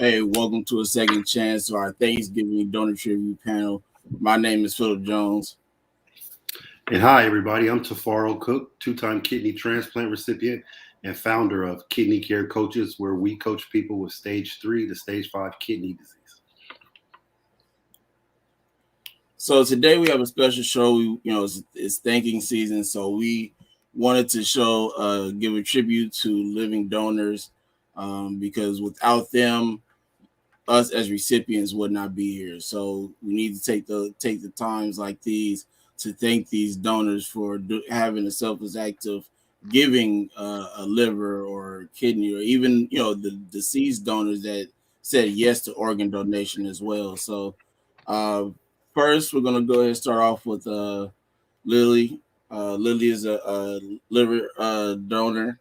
Hey, welcome to a second chance to our Thanksgiving donor tribute panel. My name is Philip Jones. And hi, everybody. I'm Tafaro Cook, two-time kidney transplant recipient and founder of Kidney Care Coaches, where we coach people with stage 3 to stage 5 kidney disease. So today we have a special show. It's thanking season, so we wanted to give a tribute to living donors, because without them, us as recipients would not be here. So we need to take the times like these to thank these donors for having a selfless act of giving a liver or kidney, or even the deceased donors that said yes to organ donation as well. So uh, first, we're gonna go ahead and start off with Lily. Lily is a liver donor,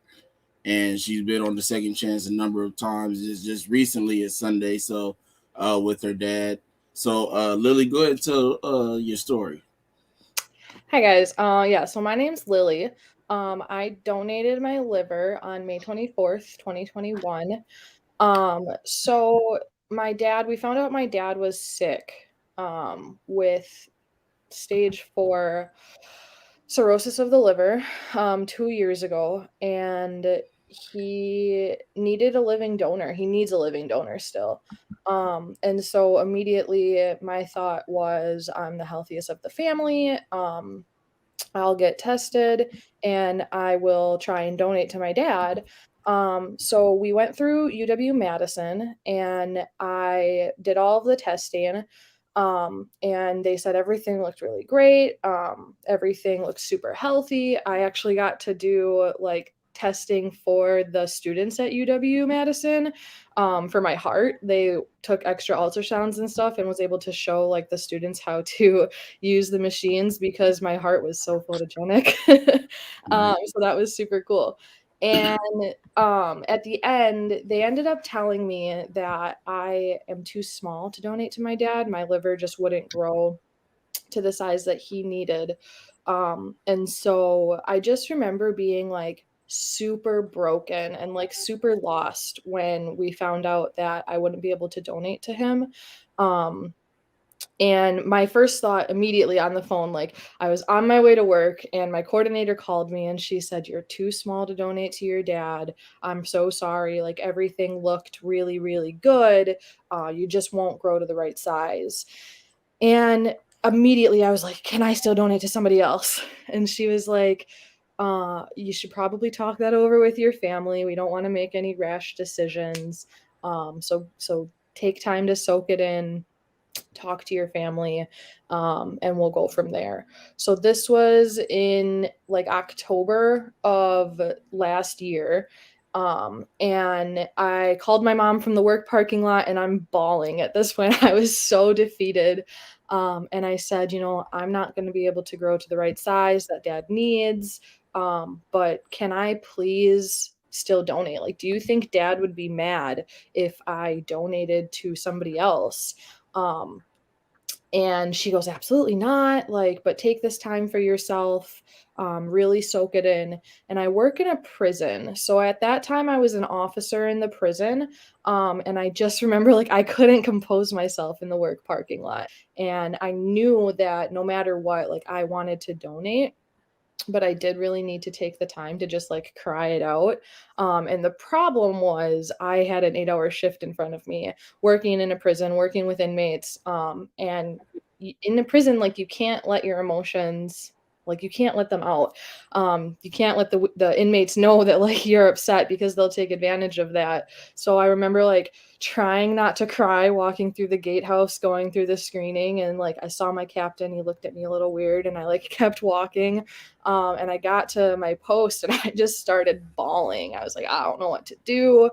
and she's been on the second chance a number of times. It's just recently at Sunday, so with her dad. So Lily, go ahead and tell your story. Hi guys. So my name's Lily. I donated my liver on May 24th, 2021. So we found out my dad was sick with stage 4 cirrhosis of the liver 2 years ago, and he needed a living donor. He needs a living donor still. And so immediately my thought was, I'm the healthiest of the family. I'll get tested and I will try and donate to my dad. So we went through UW-Madison and I did all of the testing. And they said everything looked really great. Everything looked super healthy. I actually got to do like testing for the students at UW-Madison for my heart. They took extra ultrasounds and stuff and was able to show like the students how to use the machines because my heart was so photogenic. So that was super cool. And at the end, they ended up telling me that I am too small to donate to my dad. My liver just wouldn't grow to the size that he needed. And so I just remember being like super broken and like super lost when we found out that I wouldn't be able to donate to him. And my first thought immediately on the phone, like I was on my way to work and my coordinator called me and she said, "You're too small to donate to your dad. I'm so sorry. Like everything looked really, really good. You just won't grow to the right size." And immediately I was like, "Can I still donate to somebody else?" And she was like, "You should probably talk that over with your family. We don't want to make any rash decisions. So take time to soak it in, talk to your family, and we'll go from there." So this was in like October of last year. And I called my mom from the work parking lot and I'm bawling at this point. I was so defeated. And I said, I'm not going to be able to grow to the right size that dad needs. But can I please still donate? Like, do you think dad would be mad if I donated to somebody else? And she goes, "Absolutely not. Like, but take this time for yourself, really soak it in." And I work in a prison. So at that time I was an officer in the prison. And I just remember like I couldn't compose myself in the work parking lot. And I knew that no matter what, like I wanted to donate, but I did really need to take the time to just like cry it out. And the problem was I had an 8-hour shift in front of me, working in a prison, working with inmates. And in a prison, like you can't let your emotions, like you can't let them out. You can't let the inmates know that like you're upset because they'll take advantage of that. So I remember like trying not to cry, walking through the gatehouse, going through the screening, and like I saw my captain, he looked at me a little weird, and I like kept walking. And I got to my post and I just started bawling. I was like, I don't know what to do.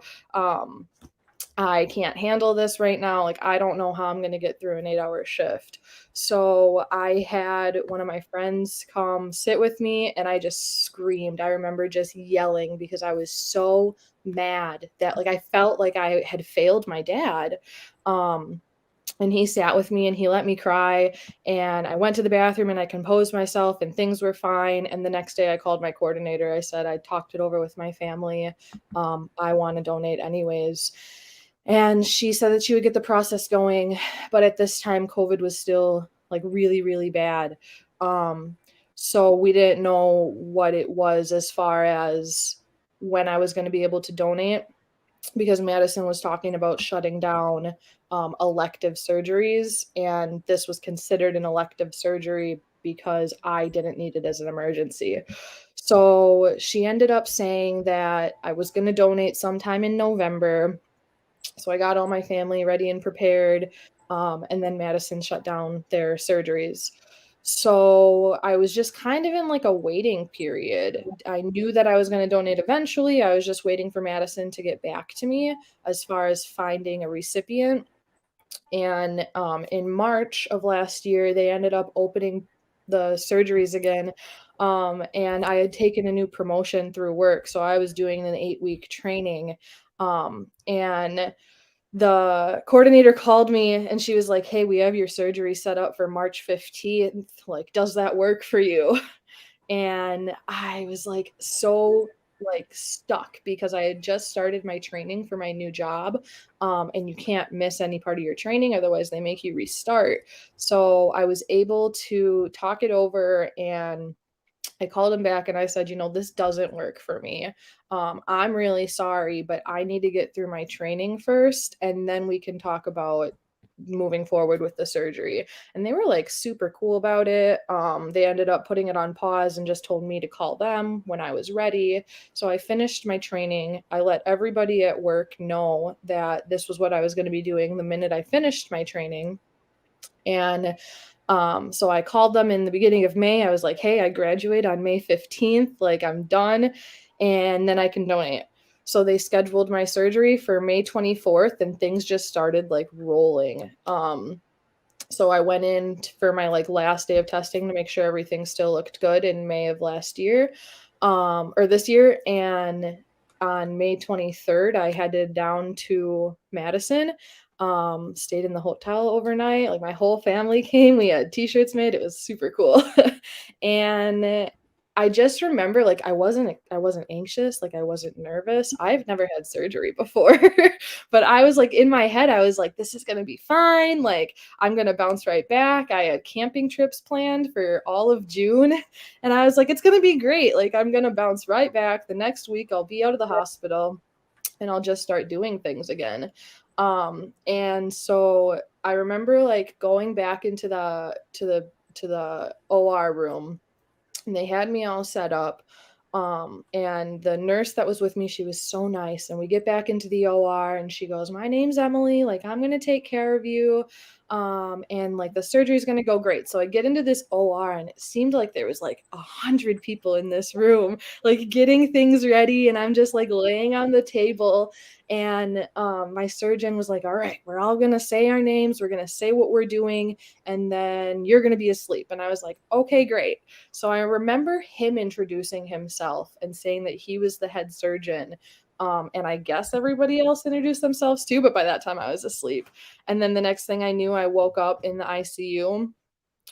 I can't handle this right now. Like, I don't know how I'm going to get through an 8-hour shift. So I had one of my friends come sit with me and I just screamed. I remember just yelling because I was so mad that like I felt like I had failed my dad. And he sat with me and he let me cry, and I went to the bathroom and I composed myself and things were fine. And the next day I called my coordinator. I said, I talked it over with my family. I want to donate anyways. And she said that she would get the process going, but at this time, COVID was still like really, really bad. So we didn't know what it was as far as when I was going to be able to donate, because Madison was talking about shutting down elective surgeries, and this was considered an elective surgery because I didn't need it as an emergency. So she ended up saying that I was going to donate sometime in November. So I got all my family ready and prepared, and then Madison shut down their surgeries. So I was just kind of in like a waiting period. I knew that I was going to donate eventually. I was just waiting for Madison to get back to me as far as finding a recipient. And in March of last year, they ended up opening the surgeries again. And I had taken a new promotion through work. So I was doing an 8-week training. And the coordinator called me and she was like, "Hey, we have your surgery set up for March 15th. Like, does that work for you?" And I was like so like stuck because I had just started my training for my new job. And you can't miss any part of your training, otherwise they make you restart. So I was able to talk it over, and I called him back and I said, this doesn't work for me. I'm really sorry, but I need to get through my training first, and then we can talk about moving forward with the surgery. And they were like super cool about it. They ended up putting it on pause and just told me to call them when I was ready. So I finished my training. I let everybody at work know that this was what I was going to be doing the minute I finished my training. And so I called them in the beginning of May. I was like, "Hey, I graduate on May 15th. Like, I'm done, and then I can donate." So they scheduled my surgery for May 24th, and things just started like rolling. So I went in for my like last day of testing to make sure everything still looked good in May of last year, or this year. And on May 23rd, I headed down to Madison, stayed in the hotel overnight. Like my whole family came. We had t-shirts made. It was super cool. And I just remember like I wasn't anxious, like I wasn't nervous. I've never had surgery before. But I was like in my head, I was like, this is gonna be fine. Like I'm gonna bounce right back. I had camping trips planned for all of June. And I was like, it's gonna be great. Like I'm gonna bounce right back. The next week I'll be out of the hospital and I'll just start doing things again. And so I remember like going back into the OR room, and they had me all set up. And the nurse that was with me, she was so nice. And we get back into the OR and she goes, "My name's Emily. Like, I'm going to take care of you. And like the surgery is going to go great." So I get into this OR and it seemed like there was like 100 people in this room, like getting things ready. And I'm just like laying on the table. And my surgeon was like, "All right, we're all going to say our names. We're going to say what we're doing. And then you're going to be asleep." And I was like, "Okay, great." So I remember him introducing himself and saying that he was the head surgeon. And I guess everybody else introduced themselves too, but by that time I was asleep. And then the next thing I knew, I woke up in the ICU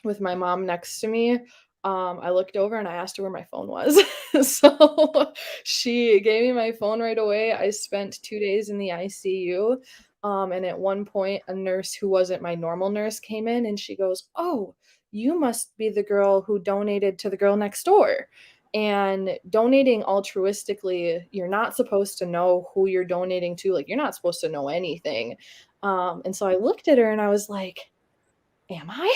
with my mom next to me. I looked over and I asked her where my phone was. So she gave me my phone right away. I spent 2 days in the ICU. And at one point, a nurse who wasn't my normal nurse came in and she goes, "Oh, you must be the girl who donated to the girl next door." And donating altruistically, you're not supposed to know who you're donating to. Like, you're not supposed to know anything. And so I looked at her and I was like, "Am I?"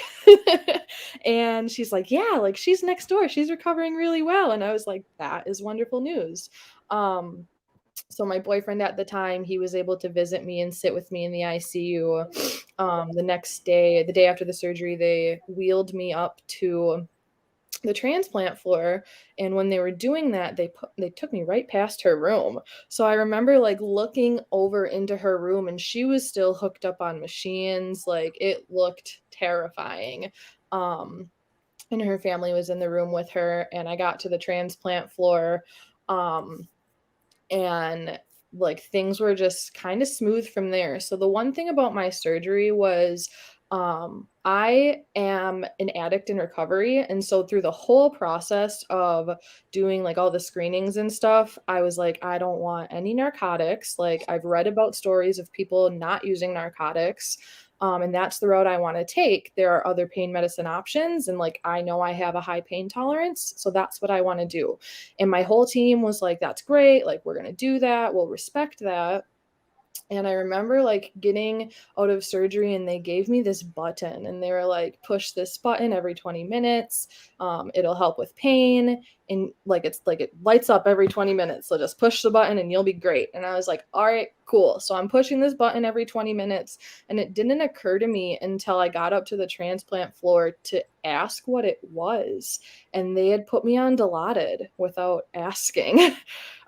And she's like, "Yeah, like she's next door. She's recovering really well." And I was like, "That is wonderful news." Um, so my boyfriend at the time, he was able to visit me and sit with me in the ICU. The next day, the day after the surgery, they wheeled me up to the transplant floor, and when they were doing that, they took me right past her room. So I remember like looking over into her room and she was still hooked up on machines. Like it looked terrifying. um and her family was in the room with her, and I got to the transplant floor. um and like things were just kind of smooth from there. So the one thing about my surgery was I am an addict in recovery. And so through the whole process of doing like all the screenings and stuff, I was like, I don't want any narcotics. Like I've read about stories of people not using narcotics. And that's the road I want to take. There are other pain medicine options. And like, I know I have a high pain tolerance. So that's what I want to do. And my whole team was like, that's great. Like, we're going to do that. We'll respect that. And I remember like getting out of surgery and they gave me this button and they were like, push this button every 20 minutes. It'll help with pain. And like, it's like it lights up every 20 minutes. So just push the button and you'll be great. And I was like, all right, cool. So I'm pushing this button every 20 minutes. And it didn't occur to me until I got up to the transplant floor to ask what it was. And they had put me on Dilaudid without asking.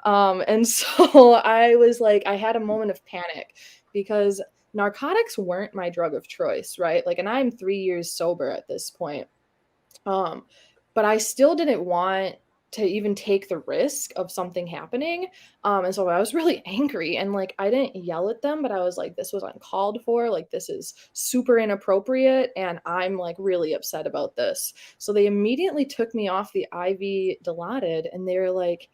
And so I was like, I had a moment of panic because narcotics weren't my drug of choice, right? Like, and I'm 3 years sober at this point. But I still didn't want to even take the risk of something happening. And so I was really angry and like, I didn't yell at them, but I was like, this was uncalled for. Like, this is super inappropriate. And I'm like really upset about this. So they immediately took me off the IV Dilaudid and they were like,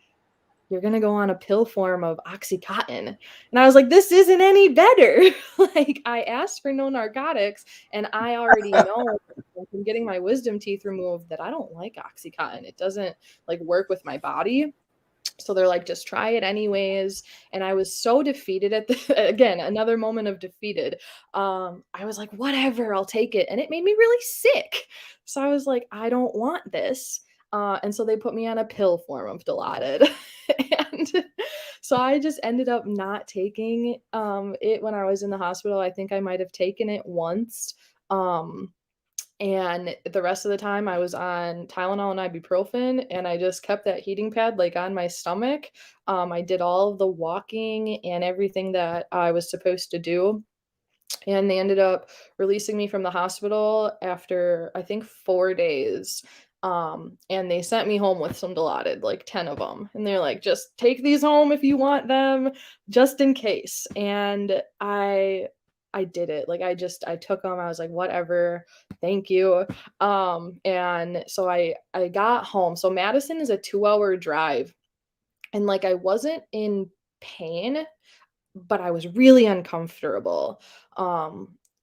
you're going to go on a pill form of Oxycontin. And I was like, this isn't any better. Like, I asked for no narcotics and I already know from getting my wisdom teeth removed that I don't like Oxycontin. It doesn't like work with my body. So they're like, just try it anyways. And I was so defeated at again, another moment of defeated. I was like, whatever, I'll take it. And it made me really sick. So I was like, I don't want this. And so they put me on a pill form of Dilaudid. And so I just ended up not taking it when I was in the hospital. I think I might have taken it once. And the rest of the time I was on Tylenol and ibuprofen and I just kept that heating pad like on my stomach. I did all of the walking and everything that I was supposed to do. And they ended up releasing me from the hospital after I think 4 days. And they sent me home with some Dilaudid, like 10 of them. And they're like, just take these home if you want them, just in case. And I did it. Like I took them. I was like, whatever, thank you. And so I got home. So Madison is a 2-hour drive. And like I wasn't in pain, but I was really uncomfortable.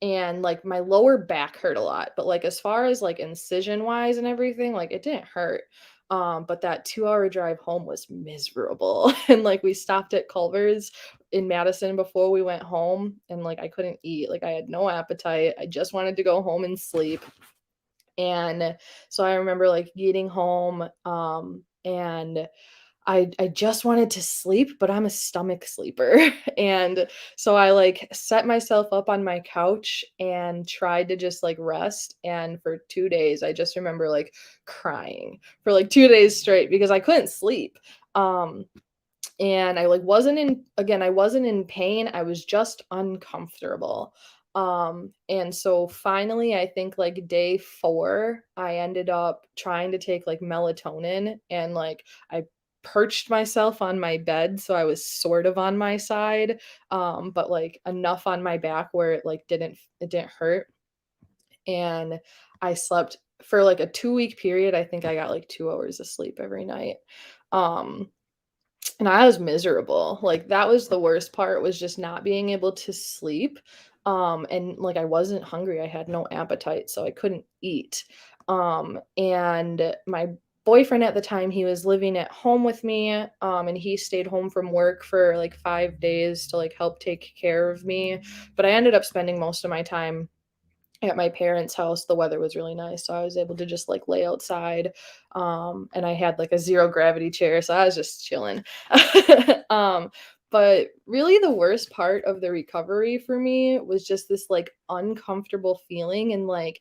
And like my lower back hurt a lot, but like as far as like incision wise and everything, like it didn't hurt. But that 2-hour drive home was miserable. And like we stopped at Culver's in Madison before we went home, and like I couldn't eat. Like I had no appetite. I just wanted to go home and sleep. And so I remember like getting home, and I just wanted to sleep, but I'm a stomach sleeper. And so I like set myself up on my couch and tried to just like rest. And for 2 days, I just remember like crying for like 2 days straight because I couldn't sleep. And I like I wasn't in pain. I was just uncomfortable. And so finally, I think like day 4, I ended up trying to take like melatonin and like I perched myself on my bed so I was sort of on my side, but like enough on my back where it didn't hurt. And I slept for like a 2-week period. I think I got like 2 hours of sleep every night. Um and I was miserable. Like that was the worst part, was just not being able to sleep. And like I wasn't hungry. I had no appetite, so I couldn't eat. And my boyfriend at the time, he was living at home with me. And he stayed home from work for like 5 days to like help take care of me. But I ended up spending most of my time at my parents' house. The weather was really nice, so I was able to just like lay outside. And I had like a zero gravity chair, so I was just chilling. um but really the worst part of the recovery for me was just this like uncomfortable feeling, and like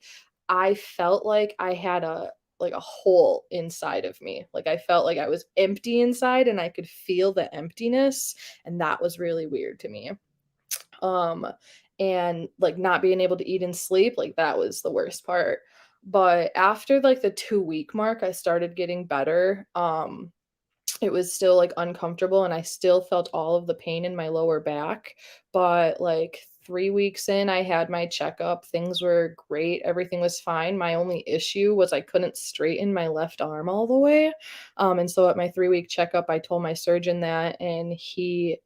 I felt like I had a hole inside of me. Like I felt like I was empty inside and I could feel the emptiness, and that was really weird to me. Um, and like not being able to eat and sleep, like that was the worst part. But after like the 2-week mark, I started getting better. It was still like uncomfortable and I still felt all of the pain in my lower back. But like 3 weeks in, I had my checkup. Things were great. Everything was fine. My only issue was I couldn't straighten my left arm all the way. And so at my 3-week checkup, I told my surgeon that, and he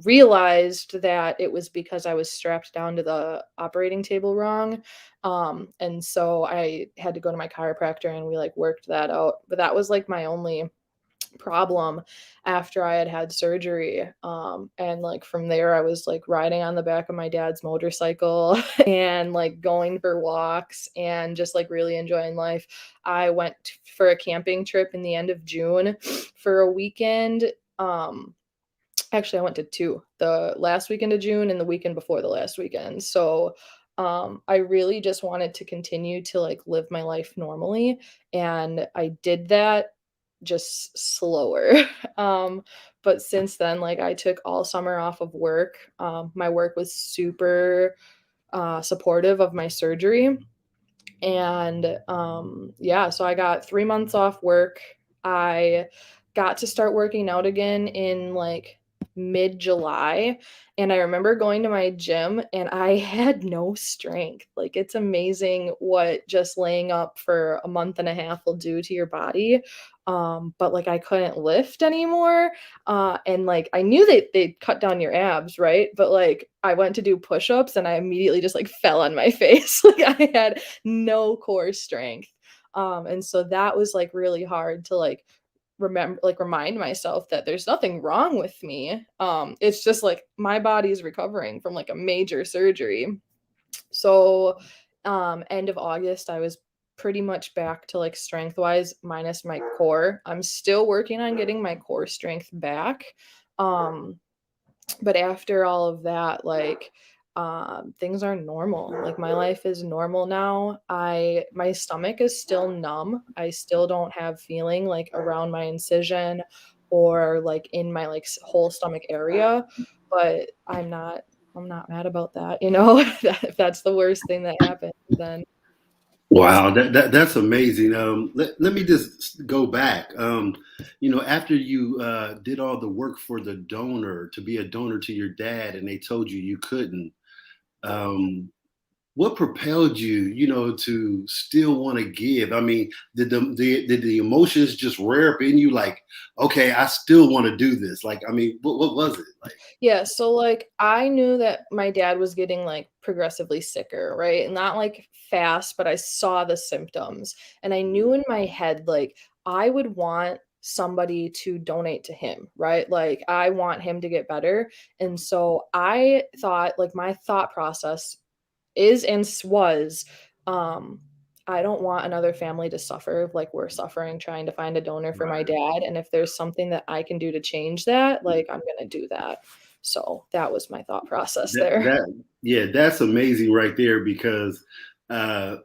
realized that it was because I was strapped down to the operating table wrong. And so I had to go to my chiropractor and we like worked that out. But that was like my only problem after I had had surgery. And like from there, I was like riding on the back of my dad's motorcycle and like going for walks and just like really enjoying life. I went for a camping trip in the end of June for a weekend. Actually, I went to 2, the last weekend of June and the weekend before the last weekend. So, I really just wanted to continue to, like, live my life normally, and I did that just slower. But since then, like, I took all summer off of work. My work was super, supportive of my surgery, and yeah, so I got 3 months off work. I got to start working out again in like mid-July, and I remember going to my gym and I had no strength. Like it's amazing what just laying up for a month and a half will do to your body. But like I couldn't lift anymore. And like I knew they cut down your abs, right? But like I went to do push-ups and I immediately just like fell on my face. Like I had no core strength. And so that was like really hard to like remind myself that there's nothing wrong with me. It's just like my body's recovering from like a major surgery. So end of August I was pretty much back to like strength wise minus my core. I'm still working on getting my core strength back. Um but after all of that, like things are normal. Like my life is normal now. My stomach is still numb. I still don't have feeling like around my incision or like in my like whole stomach area, but I'm not mad about that, you know. If that's the worst thing that happened, then Wow, that's amazing. Let me just go back. After you did all the work for the donor to be a donor to your dad, and they told you you couldn't, um, what propelled you, to still want to give? I mean, did the emotions just rear up in you, like, okay, I still want to do this? Like, I mean, what was it like? yeah, so like I knew that my dad was getting like progressively sicker, right? Not like fast, but I saw the symptoms. And I knew in my head, like, I would want somebody to donate to him, right? Like, I want him to get better. And so I thought, like, my thought process is and was, um, I don't want another family to suffer like we're suffering trying to find a donor for my Right. dad. And if there's something that I can do to change that, like I'm gonna do that. So that was my thought process That there. that yeah, that's amazing right there because uh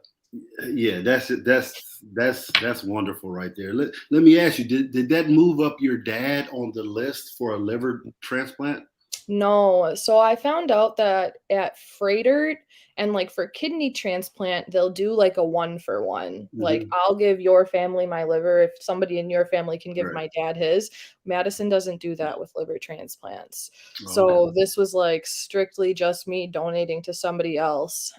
yeah, that's wonderful right there. Let me ask you, did that move up your dad on the list for a liver transplant? No, so I found out that at Freighter and like for kidney transplant, they'll do like a one for one. Like Hmm. I'll give your family my liver if somebody in your family can give Right. my dad his. Madison doesn't do that with liver transplants. Okay. So this was like strictly just me donating to somebody else.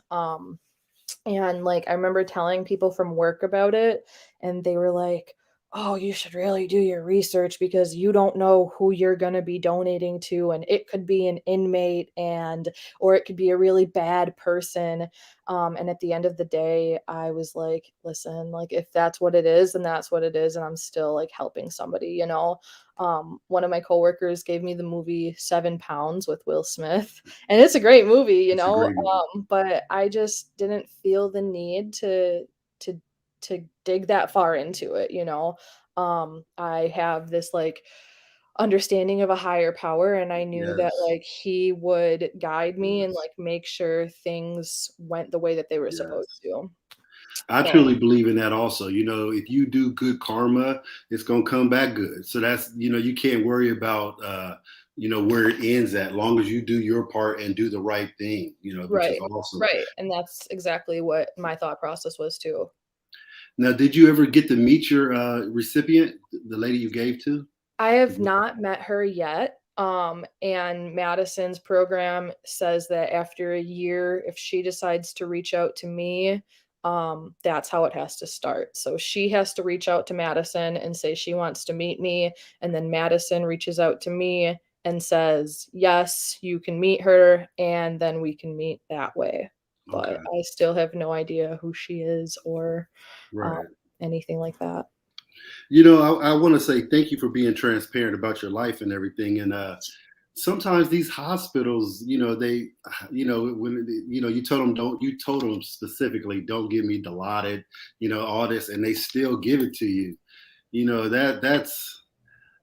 And like I remember telling people from work about it, and they were like, "Oh, you should really do your research because you don't know who you're going to be donating to, and it could be an inmate and or it could be a really bad person." And at the end of the day, I was like, "Listen, like if that's what it is, then that's what it is, and I'm still like helping somebody, you know." One of my coworkers gave me the movie 7 Pounds with Will Smith, and it's a great movie, you It's a know. great movie. But I just didn't feel the need to to dig that far into it, you know. I have this like understanding of a higher power, and I knew that Yes. like he would guide me and Yes. like make sure things went the way that they were supposed Yes. to. I So truly believe in that also. If you do good karma, it's gonna come back good. So that's you can't worry about where it ends at, long as you do your part and do the right thing, which is right, awesome. right, and that's exactly what my thought process was too. Now, did you ever get to meet your recipient, the lady you gave to? I have not met her yet. And Madison's program says that after a year, if she decides to reach out to me, that's how it has to start. So she has to reach out to Madison and say she wants to meet me. And then Madison reaches out to me and says, yes, you can meet her. And then we can meet that way. But Okay. I still have no idea who she is or Right. anything like that. I want to say thank you for being transparent about your life and everything. And sometimes these hospitals, they, when you told them specifically, don't give me Dilaudid, all this, and they still give it to you.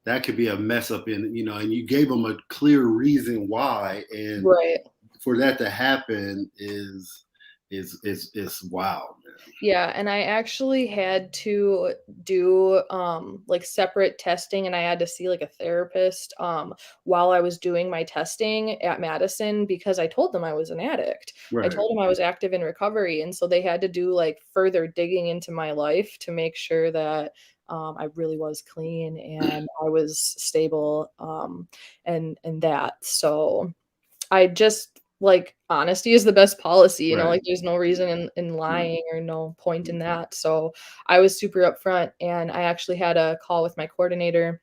That could be a mess up and you gave them a clear reason why, and Right. for that to happen is wow, man. Yeah, and I actually had to do like separate testing, and I had to see like a therapist while I was doing my testing at Madison because I told them I was an addict. I Right. told them I was active in recovery, and so they had to do like further digging into my life to make sure that I really was clean and I was stable and that. So I just like honesty is the best policy, Right. like there's no reason in lying or no point in that. So I was super upfront and I actually had a call with my coordinator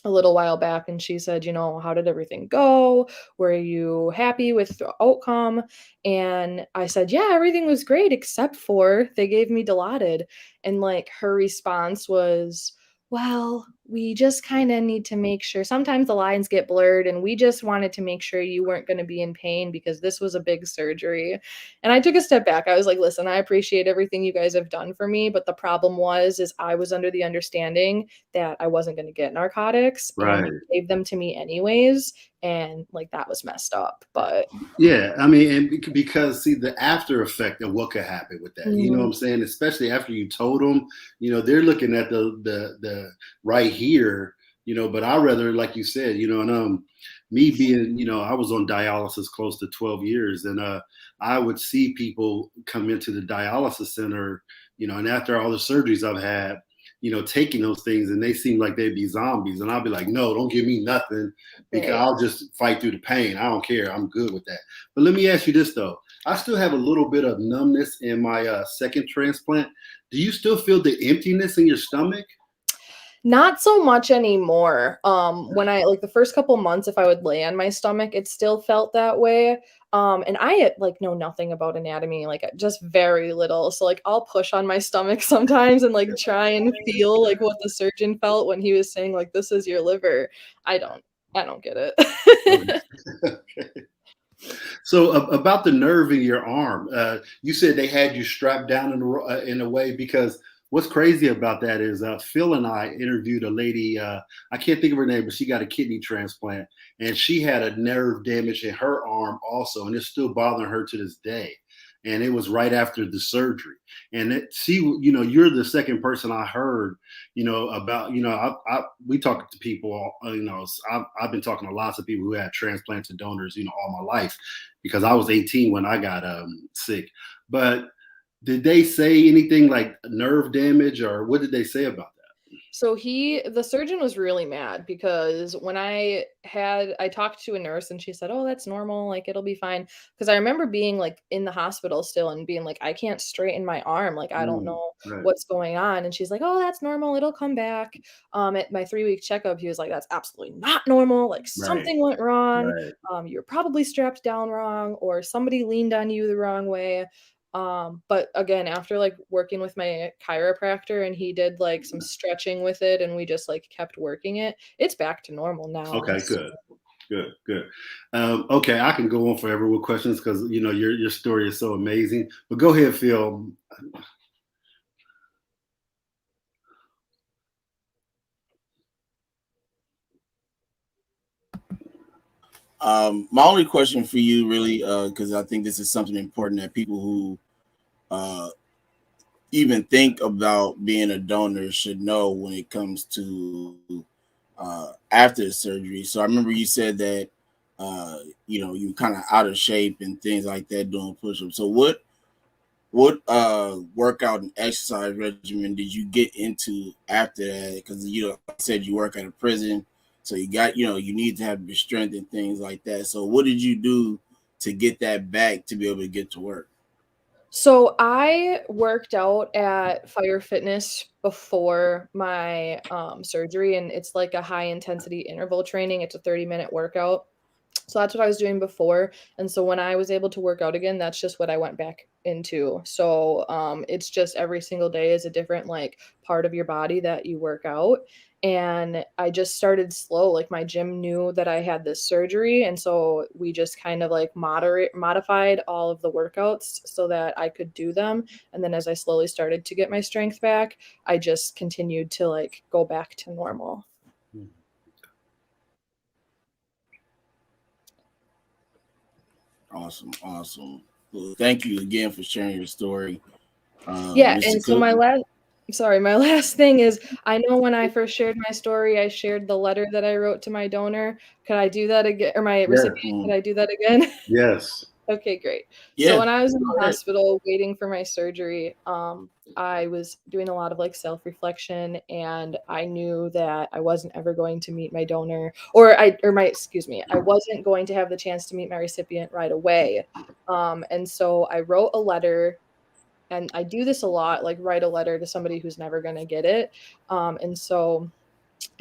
a little while back and she said, how did everything go? Were you happy with the outcome? And I said, yeah, everything was great except for they gave me Dilaudid. And like her response was, well, we just kind of need to make sure sometimes the lines get blurred and we just wanted to make sure you weren't going to be in pain because this was a big surgery. And I took a step back. I was like, listen, I appreciate everything you guys have done for me, but the problem is I was under the understanding that I wasn't going to get narcotics and Right. they gave them to me anyways. And like that was messed up. But Yeah, I mean, and because see the after effect of what could happen with that, you know what I'm saying? Especially after you told them, they're looking at the right here, But I rather, like you said, and me being, I was on dialysis close to 12 years, and I would see people come into the dialysis center, and after all the surgeries I've had, taking those things, and they seem like they'd be zombies, and I'll be like, no, don't give me nothing because right. I'll just fight through the pain. I don't care. I'm good with that. But let me ask you this though. I still have a little bit of numbness in my second transplant. Do you still feel the emptiness in your stomach? Not so much anymore. When I like the first couple months, if I would lay on my stomach, it still felt that way. And I like know nothing about anatomy, like just very little. So like I'll push on my stomach sometimes and like try and feel like what the surgeon felt when he was saying like this is your liver. I don't get it. Okay. So about the nerve in your arm, you said they had you strapped down in a way because what's crazy about that is Phil and I interviewed a lady. I can't think of her name, but she got a kidney transplant, and she had a nerve damage in her arm also, and it's still bothering her to this day. And it was right after the surgery. And you're the second person I heard, about. We talk to people. I've been talking to lots of people who had transplants and donors, all my life, because I was 18 when I got sick. But did they say anything like nerve damage, or what did they say about that? So the surgeon was really mad because when I talked to a nurse and she said, "Oh, that's normal, like it'll be fine." Because I remember being like in the hospital still and being like, "I can't straighten my arm, like I don't know Right. what's going on." And she's like, "Oh, that's normal, it'll come back." At my 3-week checkup, he was like, "That's absolutely not normal, like Right. something went wrong. Right. You're probably strapped down wrong or somebody leaned on you the wrong way." But again, after like working with my chiropractor and he did like some stretching with it and we just like kept working it, it's back to normal now. Okay. Good. Good. Okay, I can go on forever with questions because your story is so amazing. But go ahead, Phil. My only question for you, really, because I think this is something important that people who even think about being a donor should know when it comes to after the surgery. So I remember you said that you kind of out of shape and things like that doing push-ups. So what workout and exercise regimen did you get into after that? Because you said you work at a prison, So you got, you need to have your strength and things like that. So what did you do to get that back to be able to get to work? So I worked out at Fire Fitness before my surgery, and it's like a high intensity interval training. It's a 30-minute workout. So that's what I was doing before. And so when I was able to work out again, that's just what I went back into. So it's just every single day is a different like part of your body that you work out. And I just started slow. Like my gym knew that I had this surgery. And so we just kind of like modified all of the workouts so that I could do them. And then as I slowly started to get my strength back, I just continued to like go back to normal. Awesome. Well, thank you again for sharing your story. Yeah, Mr. and so Cook? my last thing is I know when I first shared my story, I shared the letter that I wrote to my donor. Could I do that again, or my Yeah. recipient? Could I do that again? Yes. Okay, great. So Yeah. when I was in Go the ahead. hospital waiting for my surgery, I was doing a lot of like self-reflection, and I knew that I wasn't ever going to meet my donor, I wasn't going to have the chance to meet my recipient right away. And so I wrote a letter, and I do this a lot, like write a letter to somebody who's never going to get it. And so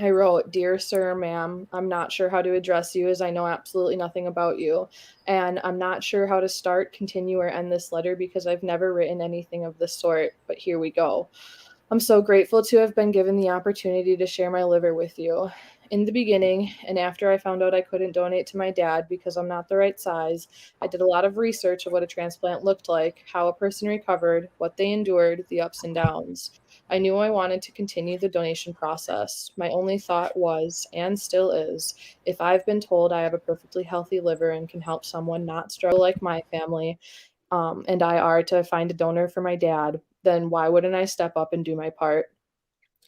I wrote, "Dear sir, ma'am, I'm not sure how to address you as I know absolutely nothing about you. And I'm not sure how to start, continue, or end this letter because I've never written anything of the sort, but here we go. I'm so grateful to have been given the opportunity to share my liver with you. In the beginning, and after I found out I couldn't donate to my dad because I'm not the right size, I did a lot of research of what a transplant looked like, how a person recovered, what they endured, the ups and downs. I knew I wanted to continue the donation process. My only thought was, and still is, if I've been told I have a perfectly healthy liver and can help someone not struggle like my family, and I are to find a donor for my dad, then why wouldn't I step up and do my part?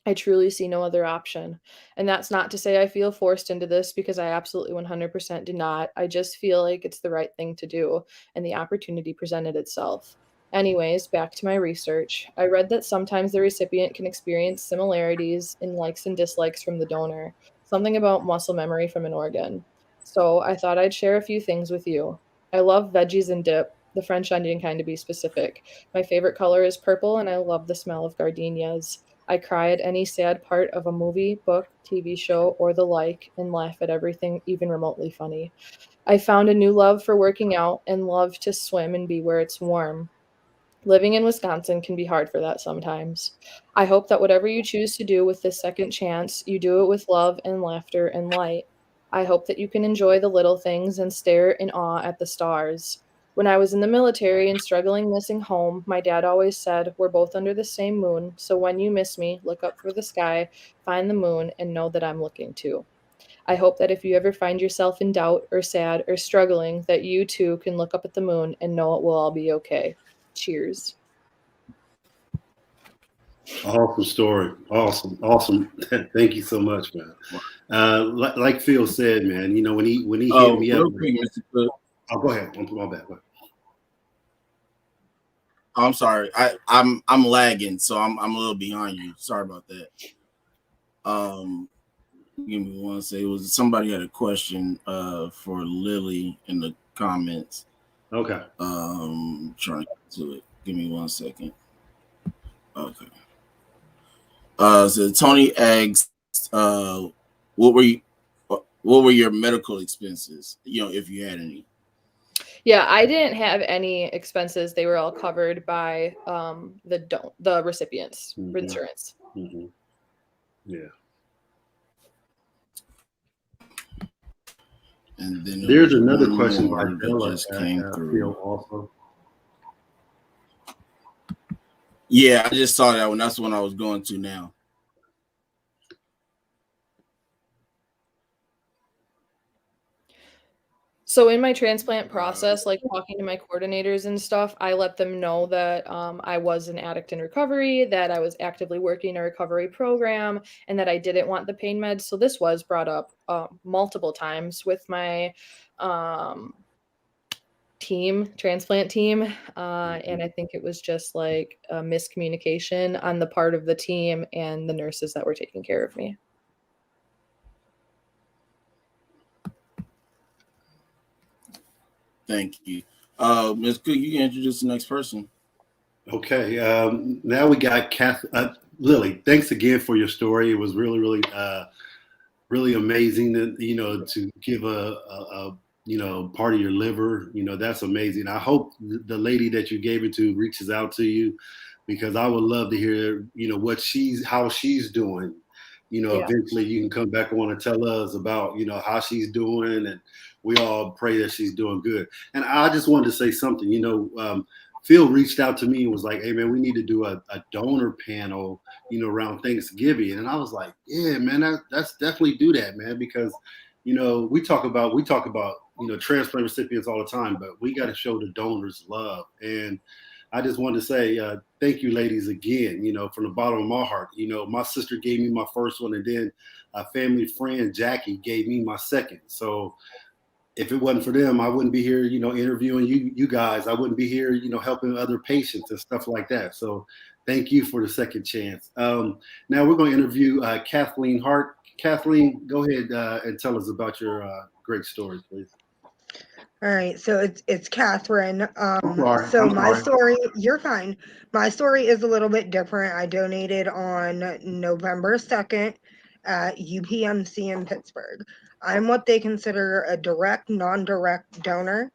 I truly see no other option. And that's not to say I feel forced into this because I absolutely 100% do not. I just feel like it's the right thing to do, and the opportunity presented itself. Anyways, back to my research. I read that sometimes the recipient can experience similarities in likes and dislikes from the donor, something about muscle memory from an organ. So I thought I'd share a few things with you. I love veggies and dip, the French onion kind to be specific. My favorite color is purple, and I love the smell of gardenias. I cry at any sad part of a movie, book, TV show, or the like, and laugh at everything even remotely funny. I found a new love for working out and love to swim and be where it's warm. Living in Wisconsin can be hard for that sometimes. I hope that whatever you choose to do with this second chance, you do it with love and laughter and light. I hope that you can enjoy the little things and stare in awe at the stars. When I was in the military and struggling missing home, my dad always said, "We're both under the same moon, so when you miss me, look up for the sky, find the moon, and know that I'm looking too." I hope that if you ever find yourself in doubt or sad or struggling, that you too can look up at the moon and know it will all be okay. Cheers. Awesome story. Awesome. Thank you so much, man. Like Phil said, man, when he hit Oh, me up. real quick, Mr. Cook. Oh, go ahead. My bad. Go ahead. Oh, I'm sorry. I'm lagging, so I'm a little behind you. Sorry about that. Um, Give me one second. It was somebody had a question for Lily in the comments. Okay. Trying to get to it. Give me 1 second. Okay. So Tony asked, what were you, what were your medical expenses? If you had any. Yeah, I didn't have any expenses. They were all covered by the recipient's insurance. Mm-hmm. Yeah. And then there There's was another one question by more that Bella just came Phil through. also. Yeah, I just saw that one. That's the one I was going to now. So in my transplant process, like talking to my coordinators and stuff, I let them know that I was an addict in recovery, that I was actively working a recovery program, and that I didn't want the pain meds. So this was brought up multiple times with my um, transplant team. And I think it was just like a miscommunication on the part of the team and the nurses that were taking care of me. Thank you. Ms. Cook, you can introduce the next person. Okay. Now we got Lily. Thanks again for your story. It was really amazing to give a part of your liver. That's amazing. I hope the lady that you gave it to reaches out to you, because I would love to hear how she's doing. Yeah. Eventually you can come back on and tell us about how she's doing, and we all pray that she's doing good. And I just wanted to say something. Phil reached out to me and was like, "Hey man, we need to do a donor panel around Thanksgiving." And I was like, "Yeah, man, that's definitely do that, man," because we talk about transplant recipients all the time, but we got to show the donors love. And I just wanted to say thank you, ladies, again. From the bottom of my heart. My sister gave me my first one, and then a family friend, Jackie, gave me my second. So if it wasn't for them, I wouldn't be here, interviewing you guys. I wouldn't be here, helping other patients and stuff like that. So thank you for the second chance. Now we're going to interview Kathleen Hart. Kathleen, go ahead and tell us about your great story, please. All right, so it's Catherine. I'm So my sorry. story, you're fine. My story is a little bit different. I donated on November 2nd at UPMC in Pittsburgh. I'm what they consider a direct, non-direct donor.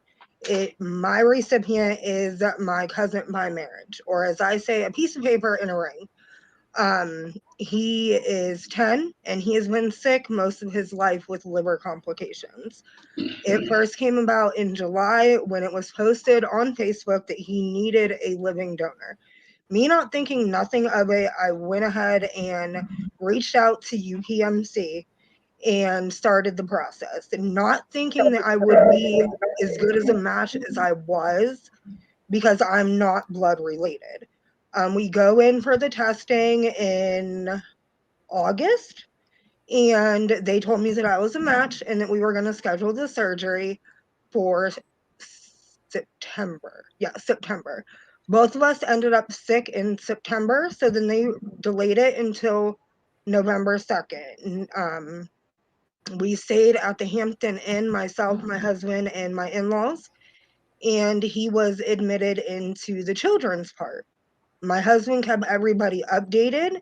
My recipient is my cousin by marriage, or as I say, a piece of paper in a ring. He is 10 and he has been sick most of his life with liver complications. It first came about in July when it was posted on Facebook that he needed a living donor. Me not thinking nothing of it, I went ahead and reached out to UPMC and started the process, and not thinking that I would be as good as a match as I was, because I'm not blood related. We go in for the testing in August, and they told me that I was a match and that we were going to schedule the surgery for September. Yeah, September. Both of us ended up sick in September, so then they delayed it until November 2nd. We stayed at the Hampton Inn, myself, my husband, and my in-laws, and he was admitted into the children's part. My husband kept everybody updated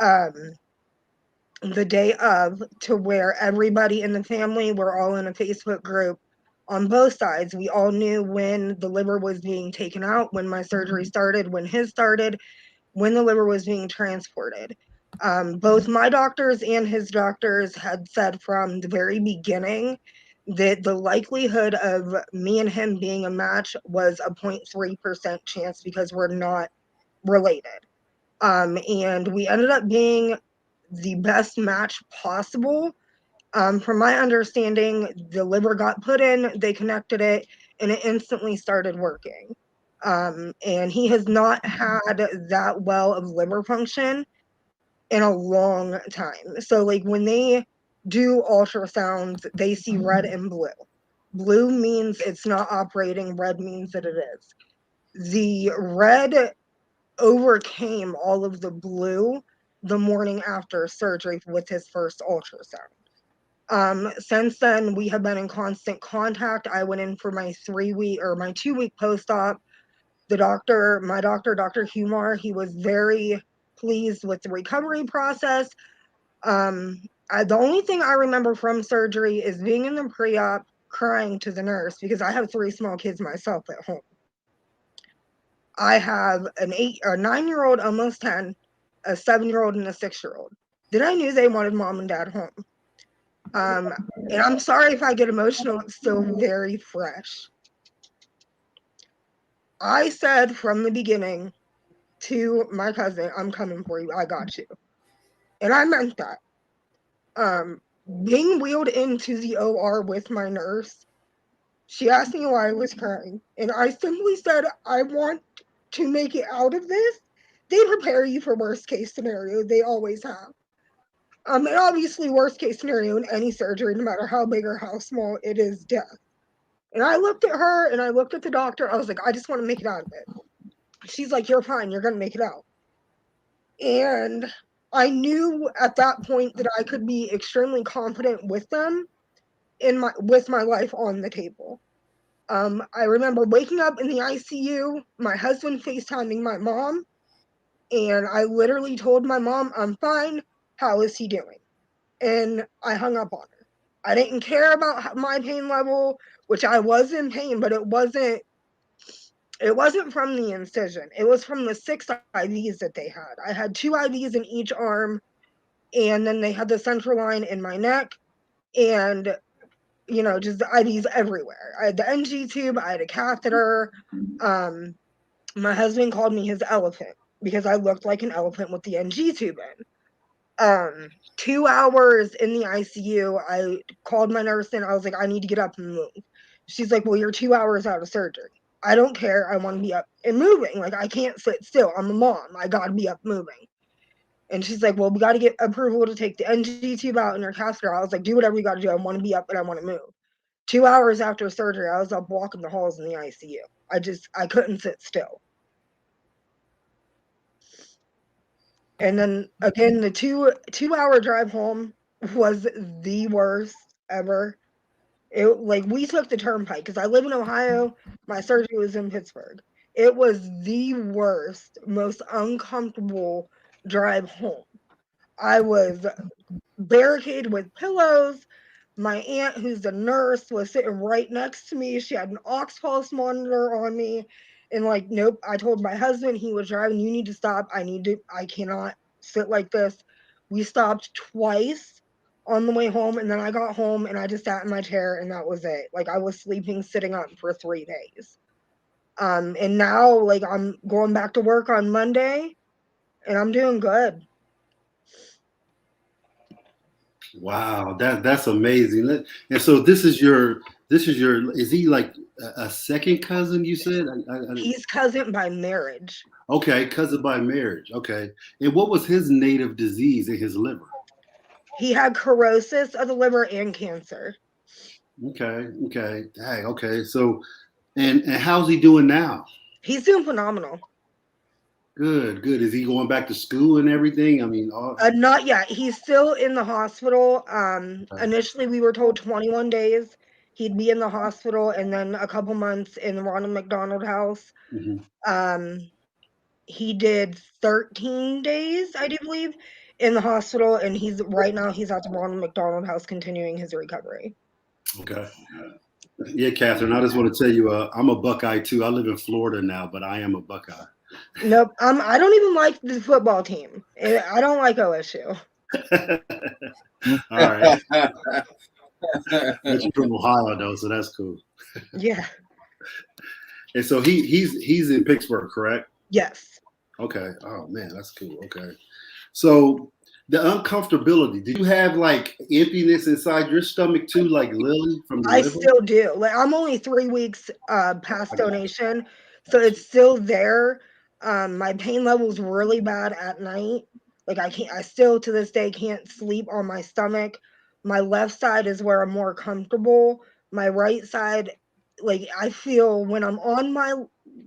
the day of, to where everybody in the family were all in a Facebook group on both sides. We all knew when the liver was being taken out, when my surgery started, when his started, when the liver was being transported. Both my doctors and his doctors had said from the very beginning that the likelihood of me and him being a match was a 0.3% chance, because we're not related. And we ended up being the best match possible. From my understanding, the liver got put in, they connected it, and it instantly started working. And he has not had that well of liver function in a long time. So, like, when they do ultrasounds, they see red and blue. Blue means it's not operating, red means that it is. The red overcame all of the blue the morning after surgery with his first ultrasound. Since then, we have been in constant contact. I went in for my 2-week post-op. My doctor, Dr. Humar, he was very pleased with the recovery process. The only thing I remember from surgery is being in the pre-op, crying to the nurse, because I have 3 small kids myself at home. I have a 9-year-old, almost 10, a 7-year-old, and a 6-year-old. Then I knew they wanted mom and dad home. And I'm sorry if I get emotional, it's still very fresh. I said from the beginning to my cousin, I'm coming for you, I got you. And I meant that. Being wheeled into the OR with my nurse, she asked me why I was crying, and I simply said, I want to make it out of this. They prepare you for worst case scenario. They always have. And obviously, worst case scenario in any surgery, no matter how big or how small, it is death. And I looked at her and I looked at the doctor. I was like, I just want to make it out of it. She's like, you're fine. You're going to make it out. And I knew at that point that I could be extremely confident with them with my life on the table. I remember waking up in the ICU, my husband FaceTiming my mom, and I literally told my mom, I'm fine. How is he doing? And I hung up on her. I didn't care about my pain level, which I was in pain, but it wasn't from the incision. It was from the 6 IVs that they had. I had 2 IVs in each arm, and then they had the central line in my neck, and just the IVs everywhere. I had the NG tube, I had a catheter. My husband called me his elephant because I looked like an elephant with the NG tube in. 2 hours in the ICU, I called my nurse and I was like, I need to get up and move. She's like, well, you're 2 hours out of surgery. I don't care. I want to be up and moving. Like, I can't sit still. I'm a mom. I got to be up moving. And she's like, well, we got to get approval to take the NG tube out in your catheter. I was like, do whatever you got to do. I want to be up and I want to move. 2 hours after surgery, I was up walking the halls in the ICU. I couldn't sit still. And then again, the 2 hour drive home was the worst ever. We took the turnpike because I live in Ohio. My surgery was in Pittsburgh. It was the worst, most uncomfortable drive home. I was barricaded with pillows. My aunt, who's a nurse, was sitting right next to me. She had an aux pulse monitor on me. And nope, I told my husband, he was driving, you need to stop. I cannot sit like this. We stopped twice on the way home, and then I got home and I just sat in my chair and that was it. I was sleeping, sitting up for 3 days. And now I'm going back to work on Monday and I'm doing good. Wow, that's amazing. And so is he like a second cousin, you said? He's cousin by marriage. Okay, cousin by marriage. Okay. And what was his native disease in his liver? He had cirrhosis of the liver and cancer. Okay. Dang, okay. So and how's he doing now? He's doing phenomenal. Good. Is he going back to school and everything? I mean, not yet. He's still in the hospital. Initially we were told 21 days he'd be in the hospital, and then a couple months in the Ronald McDonald House. Mm-hmm. He did 13 days, I do believe, in the hospital, and right now he's at the Ronald McDonald House continuing his recovery. Okay. Yeah, Catherine, I just want to tell you, I'm a Buckeye too. I live in Florida now, but I am a Buckeye. Nope. I don't even like the football team. I don't like OSU. All right. But you're from Ohio though, so that's cool. Yeah. And so he's in Pittsburgh, correct? Yes. Okay. Oh man, that's cool. Okay. So the uncomfortability, did you have emptiness inside your stomach too, like Lily from the liver? Still do. I'm only 3 weeks past donation, so it's still there. My pain level's really bad at night. I still to this day can't sleep on my stomach. My left side is where I'm more comfortable. My right side, I feel when I'm on my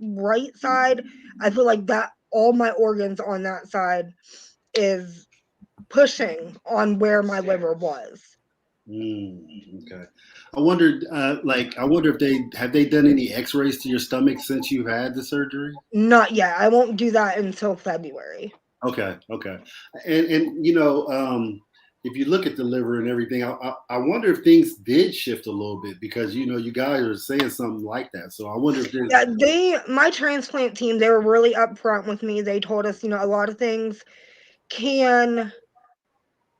right side, I feel like that all my organs on that side is pushing on where my liver was. Okay. I wondered, I wonder if have they done any X-rays to your stomach since you've had the surgery? Not yet. I won't do that until February. Okay. And if you look at the liver and everything, I wonder if things did shift a little bit because you guys are saying something like that. So I wonder if my transplant team, they were really upfront with me. They told us, a lot of things can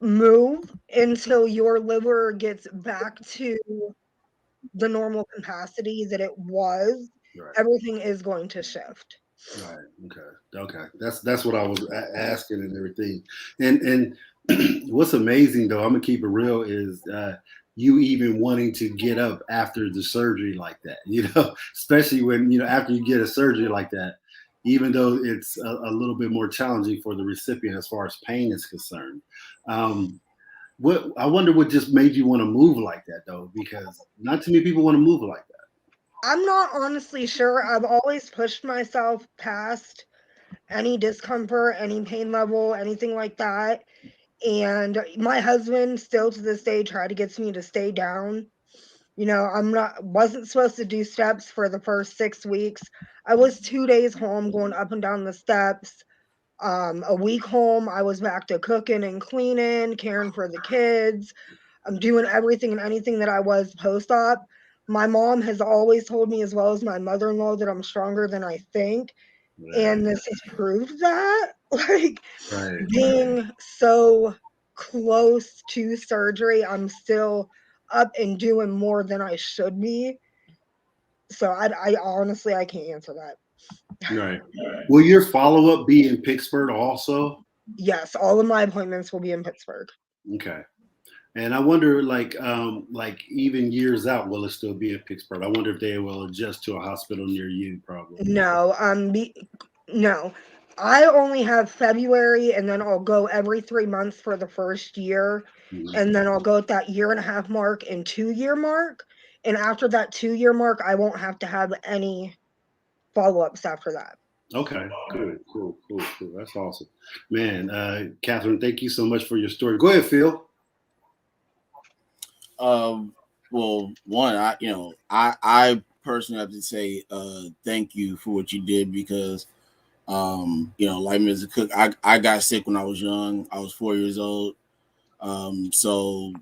move until your liver gets back to the normal capacity that it was. Right. Everything is going to shift. Right. Okay. That's what I was asking and everything. And what's amazing though, I'm gonna keep it real, is you even wanting to get up after the surgery like that. Especially when after you get a surgery like that, even though it's a little bit more challenging for the recipient as far as pain is concerned. I wonder what just made you want to move like that though, because not too many people want to move like that. I'm not honestly sure. I've always pushed myself past any discomfort, any pain level, anything like that. And my husband still to this day tried to get me to stay down. wasn't supposed to do steps for the first 6 weeks. I was 2 days home going up and down the steps. A week home, I was back to cooking and cleaning, caring for the kids. I'm doing everything and anything that I was post-op. My mom has always told me, as well as my mother-in-law, that I'm stronger than I think. And this has proved that. Like, being so close to surgery, I'm still up and doing more than I should be. So I honestly, I can't answer that. Right. Will your follow-up be in Pittsburgh also? Yes, all of my appointments will be in Pittsburgh. Okay. And I wonder, like even years out, will it still be in Pittsburgh? I wonder if they will adjust to a hospital near you, probably. No, no. I only have February, and then I'll go every 3 months for the first year, and then I'll go at that 1.5 year mark and 2 year mark. And after that 2 year mark, I won't have to have any follow-ups after that. Okay, cool. That's awesome, man. Catherine, thank you so much for your story. Go ahead, Phil. Well, one, I personally have to say thank you for what you did, because like Mr. Cook, I got sick when I was young. I was 4 years old. So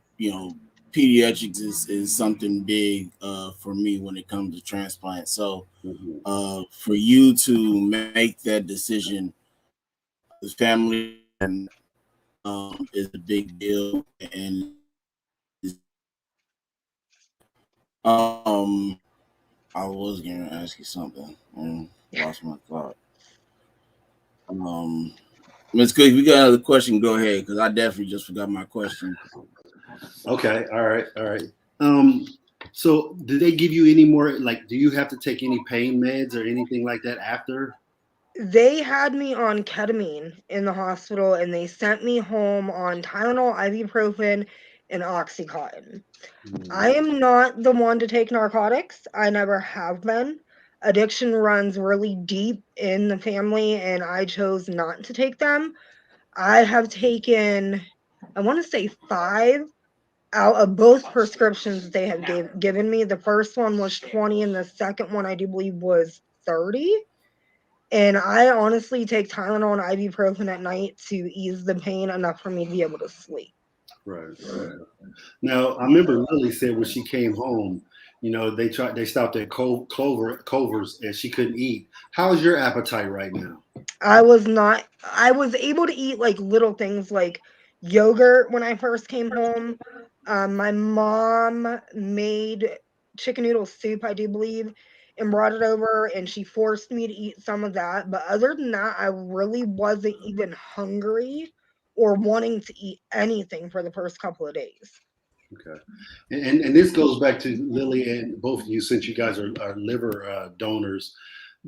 pediatrics is something big for me when it comes to transplant. So for you to make that decision, the family and is a big deal. And I was going to ask you something and lost my thought. Ms. Cook, if you got another question, go ahead, because I definitely just forgot my question. Okay, all right. So did they give you any more, like, do you have to take any pain meds or anything like that after? They had me on ketamine in the hospital, and they sent me home on Tylenol, ibuprofen, and Oxycontin. I am not the one to take narcotics. I never have been. Addiction runs really deep in the family, and I chose not to take them. I have taken, I want to say 5 out of both prescriptions that they have given me. The first one was 20, and the second one, I do believe, was 30. And I honestly take Tylenol and ibuprofen at night to ease the pain enough for me to be able to sleep. Right. Now, I remember Lily said when she came home, they stopped at Culver's and she couldn't eat. How's your appetite right now? I was able to eat like little things like yogurt when I first came home. My mom made chicken noodle soup, I do believe, and brought it over, and she forced me to eat some of that. But other than that, I really wasn't even hungry or wanting to eat anything for the first couple of days. Okay. And this goes back to Lily and both of you, since you guys are liver donors.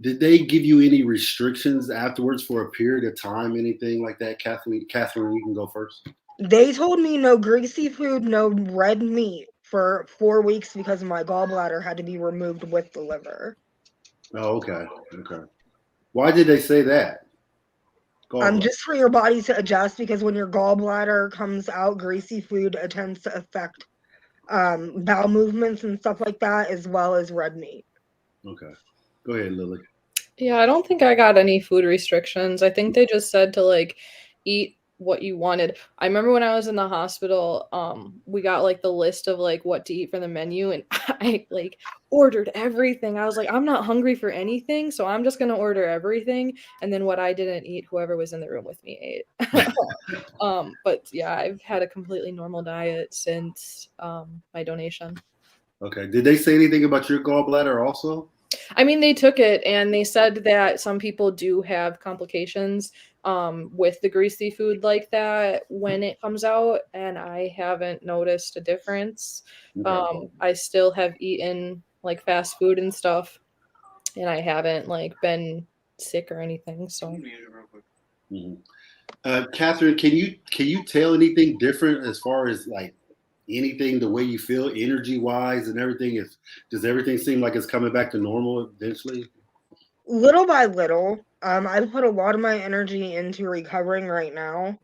Did they give you any restrictions afterwards for a period of time, anything like that? Catherine, you can go first. They told me no greasy food, no red meat for 4 weeks because my gallbladder had to be removed with the liver. Oh, okay. Why did they say that? Just for your body to adjust, because when your gallbladder comes out, greasy food tends to affect bowel movements and stuff like that, as well as red meat. Okay. Go ahead, Lily. Yeah, I don't think I got any food restrictions. I think they just said to like eat what you wanted. I remember when I was in the hospital, we got like the list of like what to eat for the menu, and I like ordered everything. I was like, I'm not hungry for anything, so I'm just gonna order everything. And then what I didn't eat, whoever was in the room with me ate. But yeah, I've had a completely normal diet since my donation. Okay. Did they say anything about your gallbladder also? I mean, they took it and they said that some people do have complications with the greasy food like that when it comes out, and I haven't noticed a difference. Okay. I still have eaten like fast food and stuff, and I haven't like been sick or anything. So, Catherine, can you tell anything different as far as like anything, the way you feel energy wise and everything? Does everything seem like it's coming back to normal eventually? Little by little, I've put a lot of my energy into recovering right now.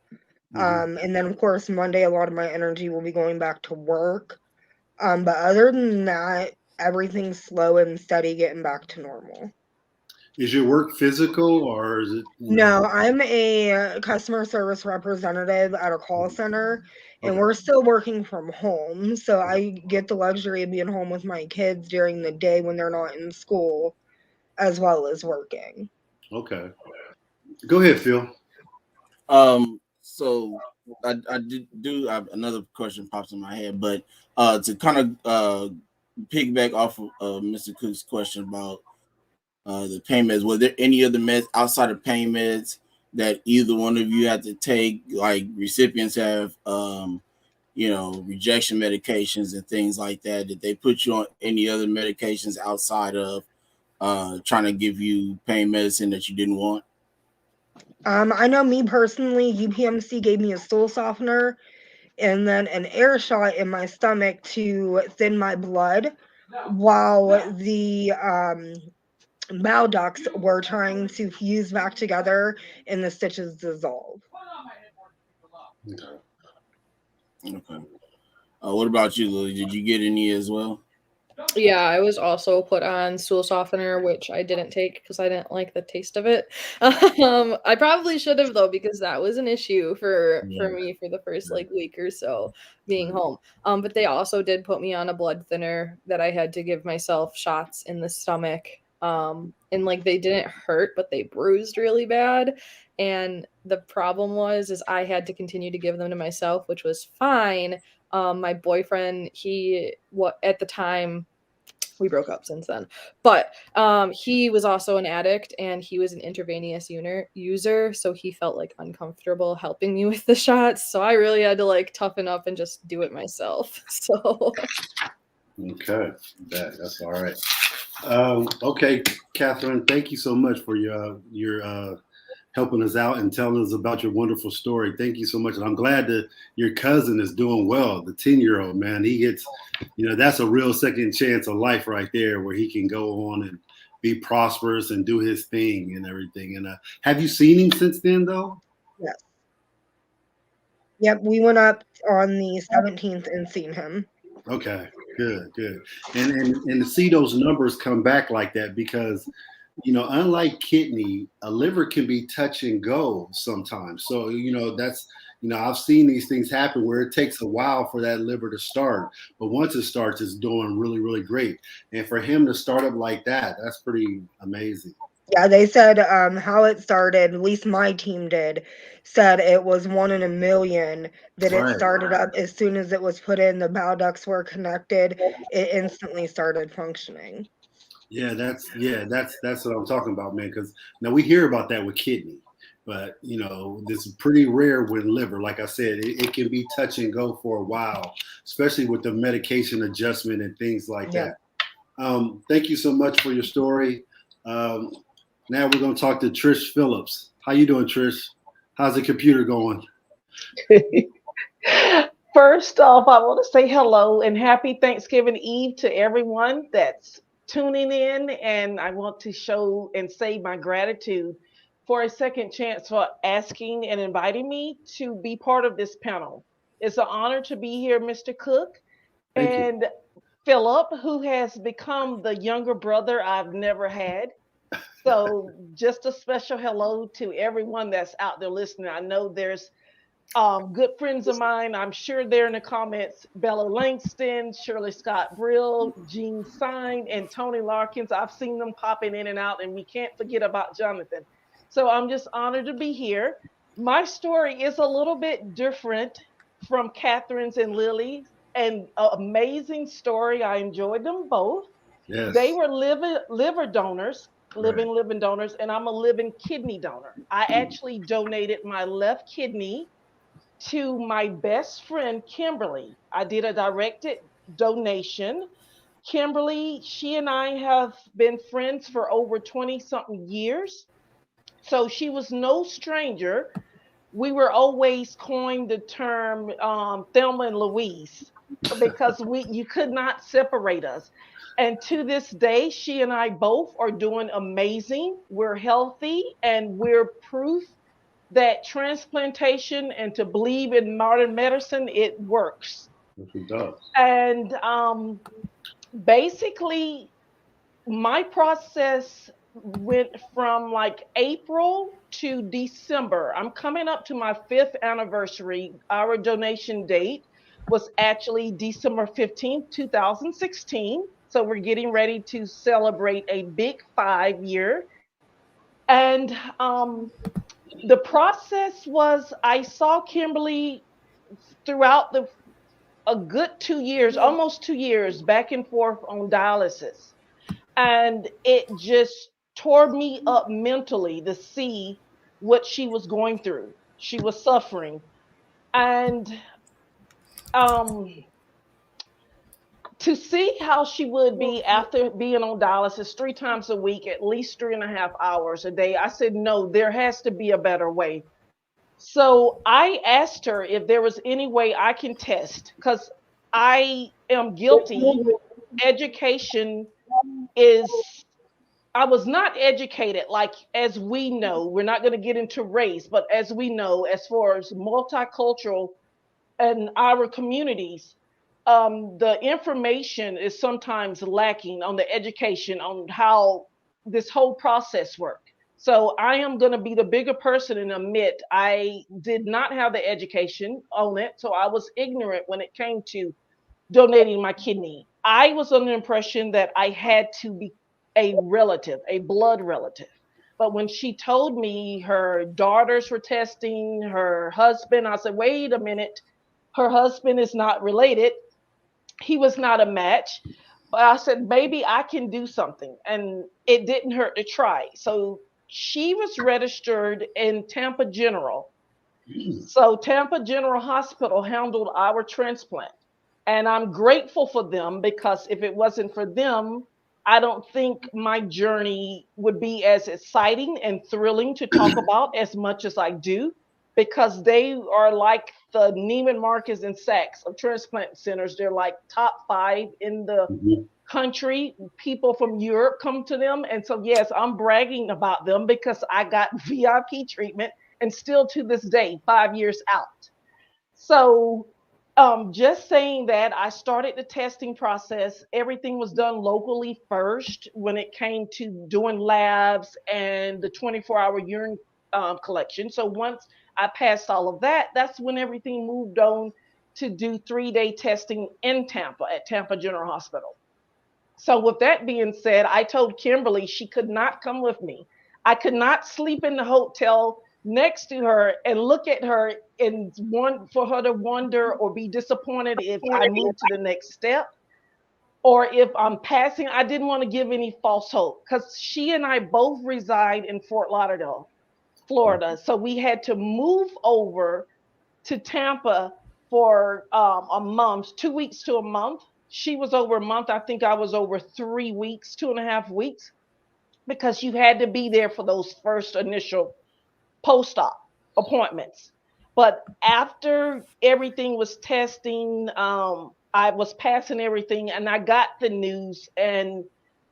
And then of course Monday, a lot of my energy will be going back to work. But other than that, everything's slow and steady getting back to normal. Is your work physical or is it, No, I'm a customer service representative at a call center, and Okay. we're still working from home. So I get the luxury of being home with my kids during the day when they're not in school, as well as working. Okay. Go ahead, Phil. So I do have another question pops in my head, but to kind of piggyback off of Mr. Cook's question about the pain meds, were there any other meds outside of pain meds that either one of you had to take? Like recipients have, rejection medications and things like that. Did they put you on any other medications outside of trying to give you pain medicine that you didn't want? I know me personally, UPMC gave me a stool softener and then an air shot in my stomach to thin my blood while the bowel ducts were trying to fuse back together and the stitches dissolve. Okay. What about you, Lily? Did you get any as well? Yeah, I was also put on stool softener, which I didn't take because I didn't like the taste of it. I probably should have though, because that was an issue for Yeah. me for the first like week or so being home. But they also did put me on a blood thinner that I had to give myself shots in the stomach. And like they didn't hurt, but they bruised really bad. And the problem was I had to continue to give them to myself, which was fine. My boyfriend, at the time, we broke up since then, but he was also an addict and he was an intravenous user, so he felt like uncomfortable helping me with the shots, so I really had to like toughen up and just do it myself. So Okay. That's all right. Okay, Catherine, thank you so much for your helping us out and telling us about your wonderful story. Thank you so much. And I'm glad that your cousin is doing well, the 10-year-old, man. He gets, that's a real second chance of life right there where he can go on and be prosperous and do his thing and everything. And have you seen him since then, though? Yes. Yep, we went up on the 17th and seen him. Okay, good. And to see those numbers come back like that, because unlike kidney, a liver can be touch and go sometimes. So that's I've seen these things happen where it takes a while for that liver to start, but once it starts, it's doing really, really great. And for him to start up like that, that's pretty amazing. Yeah, they said how it started, at least my team did, said it was 1 in a million that it Right. started up as soon as it was put in, the bowel ducts were connected, it instantly started functioning. That's what I'm talking about, man. Because now we hear about that with kidney, but this is pretty rare with liver. Like I said, it can be touch and go for a while, especially with the medication adjustment and things like Yeah. that. Thank you so much for your story. Now we're going to talk to Trish Phillips. How you doing, Trish? How's the computer going? First off, I want to say hello and happy Thanksgiving Eve to everyone that's tuning in. And I want to show and say my gratitude for a second chance for asking and inviting me to be part of this panel. It's an honor to be here, Mr. Cook, Thank you. and Philip, who has become the younger brother I've never had. So, just a special hello to everyone that's out there listening. I know there's good friends of mine. I'm sure they're in the comments. Bella Langston, Shirley Scott Brill, Jean Sine, and Tony Larkins. I've seen them popping in and out, and we can't forget about Jonathan. So I'm just honored to be here. My story is a little bit different from Catherine's and Lily's. An amazing story. I enjoyed them both. They Yes. were liver donors, Right. living donors, and I'm a living kidney donor. I actually donated my left kidney to my best friend, Kimberly. I did a directed donation. Kimberly, she and I have been friends for over 20 something years. So she was no stranger. We were always coined the term Thelma and Louise because you could not separate us. And to this day, she and I both are doing amazing. We're healthy and we're proof that transplantation and to believe in modern medicine, it works. Yes, it does. And basically, my process went from like April to December. I'm coming up to my 5th anniversary. Our donation date was actually December 15th, 2016. So we're getting ready to celebrate a big 5 year. And the process was I saw Kimberly throughout the a good 2 years, almost 2 years, back and forth on dialysis. And it just tore me up mentally to see what she was going through. She was suffering. And um, to see how she would be after being on dialysis 3 times a week, at least 3.5 hours a day, I said, no, there has to be a better way. So I asked her if there was any way I can test because I am guilty. Education is, I was not educated like as we know, we're not going to get into race, but as we know, as far as multicultural and our communities, the information is sometimes lacking on the education on how this whole process works. So I am going to be the bigger person and admit I did not have the education on it. So I was ignorant when it came to donating my kidney. I was under the impression that I had to be a relative, a blood relative. But when she told me her daughters were testing, her husband, I said, wait a minute, her husband is not related. He was not a match. But I said, maybe I can do something. And it didn't hurt to try. So she was registered in Tampa General. So Tampa General Hospital handled our transplant. And I'm grateful for them because if it wasn't for them, I don't think my journey would be as exciting and thrilling to talk about as much as I do because they are like the Neiman Marcus and Saks of transplant centers. They're like top 5 in the Mhm. country. People from Europe come to them. And so, yes, I'm bragging about them because I got VIP treatment and still to this day, 5 years out. So, just saying that I started the testing process. Everything was done locally first when it came to doing labs and the 24-hour urine collection. So, once I passed all of that, that's when everything moved on to do 3-day testing in Tampa at Tampa General Hospital. So, with that being said, I told Kimberly she could not come with me. I could not sleep in the hotel next to her and look at her and want for her to wonder or be disappointed if I moved to the next step or if I'm passing. I didn't want to give any false hope because she and I both reside in Fort Lauderdale, Florida. So we had to move over to Tampa for a month, 2 weeks to a month. She was over a month. I think I was over 3 weeks, 2.5 weeks, because you had to be there for those first initial post op appointments. But after everything was testing, I was passing everything and I got the news and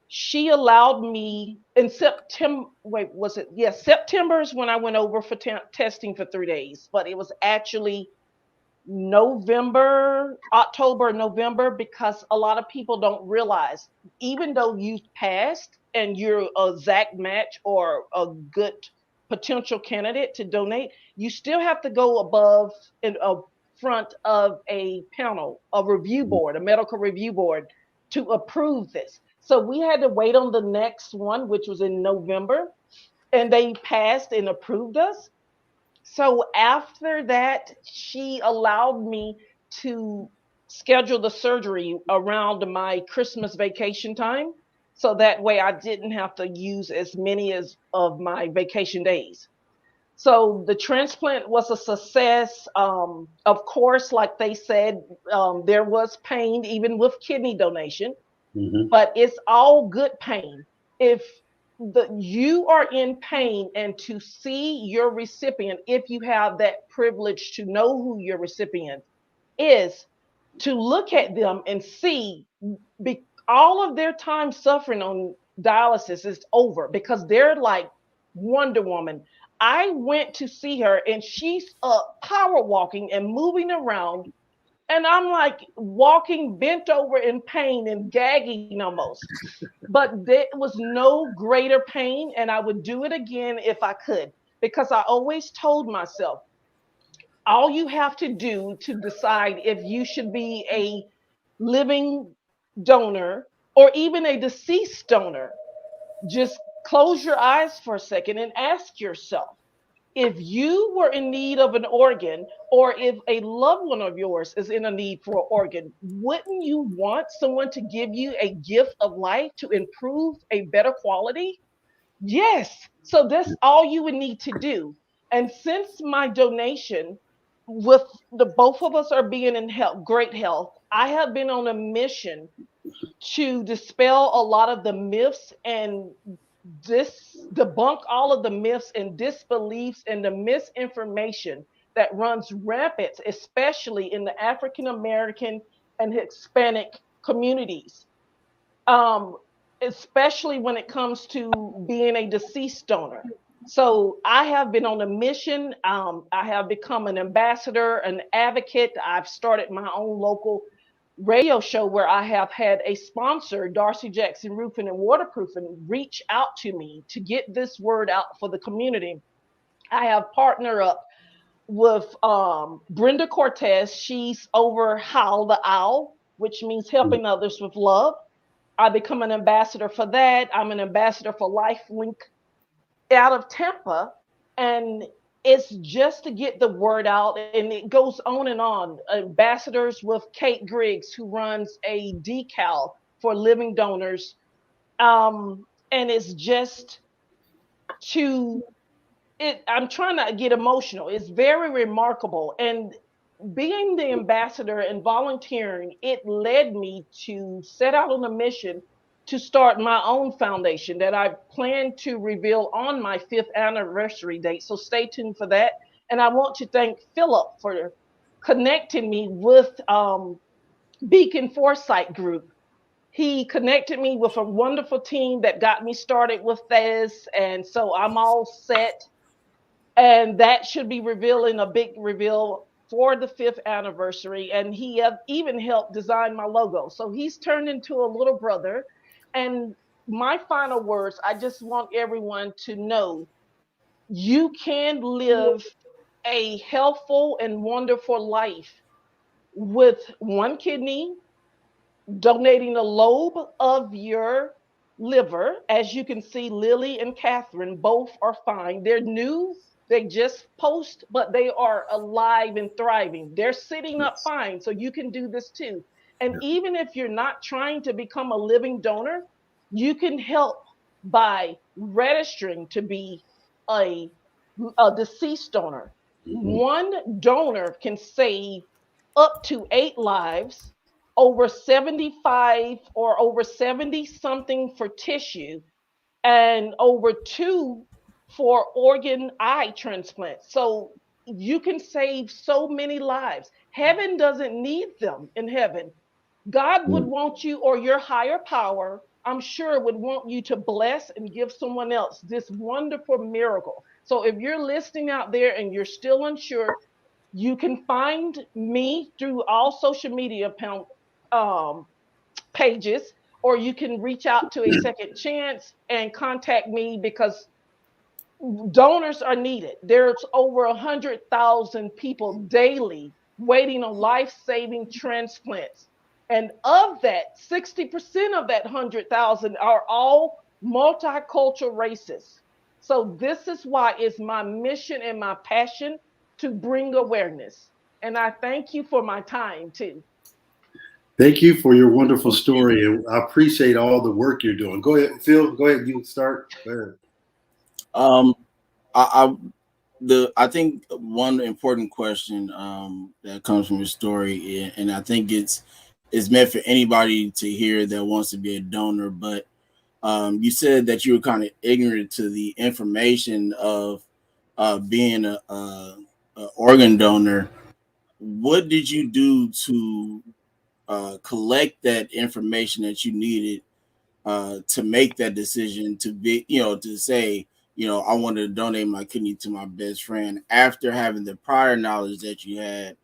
she allowed me in September. Wait, was it? Yes, September is when I went over for testing for 3 days, but it was actually November, October, November, because a lot of people don't realize, even though you passed and you're a exact match or a good potential candidate to donate, you still have to go above in a front of a panel, a review board, a medical review board to approve this. So we had to wait on the next one, which was in November, and they passed and approved us. So after that, she allowed me to schedule the surgery around my Christmas vacation time. So that way I didn't have to use as many as of my vacation days. So the transplant was a success. Of course, like they said, there was pain even with kidney donation, Mhm. but it's all good pain. If you are in pain and to see your recipient, if you have that privilege to know who your recipient is, to look at them and see all of their time suffering on dialysis is over because they're like Wonder Woman. I went to see her and she's power walking and moving around And I'm like walking bent over in pain and gagging almost. But there was no greater pain, and I would do it again if I could, because I always told myself, all you have to do to decide if you should be a living donor or even a deceased donor, just close your eyes for a second and ask yourself, if you were in need of an organ, or if a loved one of yours is in a need for an organ, wouldn't you want someone to give you a gift of life to improve a better quality? Yes. So that's all you would need to do. And since my donation, with the both of us are being in health, great health, I have been on a mission to dispel a lot of the myths and debunk all of the myths and disbeliefs and the misinformation that runs rampant, especially in the African American and Hispanic communities. Um, Especially when it comes to being a deceased donor. So I have been on a mission. I have become an ambassador, an advocate. I've started my own local radio show where I have had a sponsor, Darcy Jackson Roofing and Waterproofing, reach out to me to get this word out for the community. I have partnered up with Brenda Cortez. She's over Howl the Owl, which means helping others with love. I become an ambassador for that. I'm an ambassador for LifeLink out of Tampa. And it's just to get the word out. And it goes on and on. Ambassadors with Kate Griggs, who runs a decal for living donors. And it's just to I'm trying to get emotional. It's very remarkable. And being the ambassador and volunteering, it led me to set out on a mission to start my own foundation that I plan to reveal on my 5th anniversary date. So stay tuned for that. And I want to thank Philip for connecting me with Beacon Foresight Group. He connected me with a wonderful team that got me started with this. And so I'm all set, and that should be revealing a big reveal for the 5th anniversary. And he even helped design my logo, so he's turned into a little brother. And my final words, I just want everyone to know, you can live a healthful and wonderful life with one kidney, donating a lobe of your liver. As you can see, Lily and Catherine both are fine. They're new, they just post, but they are alive and thriving. They're sitting up fine, so you can do this too. And even if you're not trying to become a living donor, you can help by registering to be a, a deceased donor. One donor can save up to 8 lives, over 75 or over 70 something for tissue, and over 2 for organ eye transplant. So you can save so many lives. Heaven doesn't need them in heaven. God would want you, or your higher power, I'm sure, would want you to bless and give someone else this wonderful miracle. So if you're listening out there and you're still unsure, you can find me through all social media um, pages, or you can reach out to a second chance and contact me, because donors are needed. There's over 100,000 people daily waiting on life-saving transplants. And of that, 60% of that 100,000 are all multicultural races. So this is why it's my mission and my passion to bring awareness. And I thank you for my time too. Thank you for your wonderful story, and I appreciate all the work you're doing. Go ahead, Phil. Go ahead. You start. Go ahead. Um, I I think one important question that comes from your story, and I think it's meant for anybody to hear that wants to be a donor. But you said that you were kind of ignorant to the information of being a organ donor. What did you do to collect that information that you needed to make that decision, to be, to say, I wanted to donate my kidney to my best friend after having the prior knowledge that you had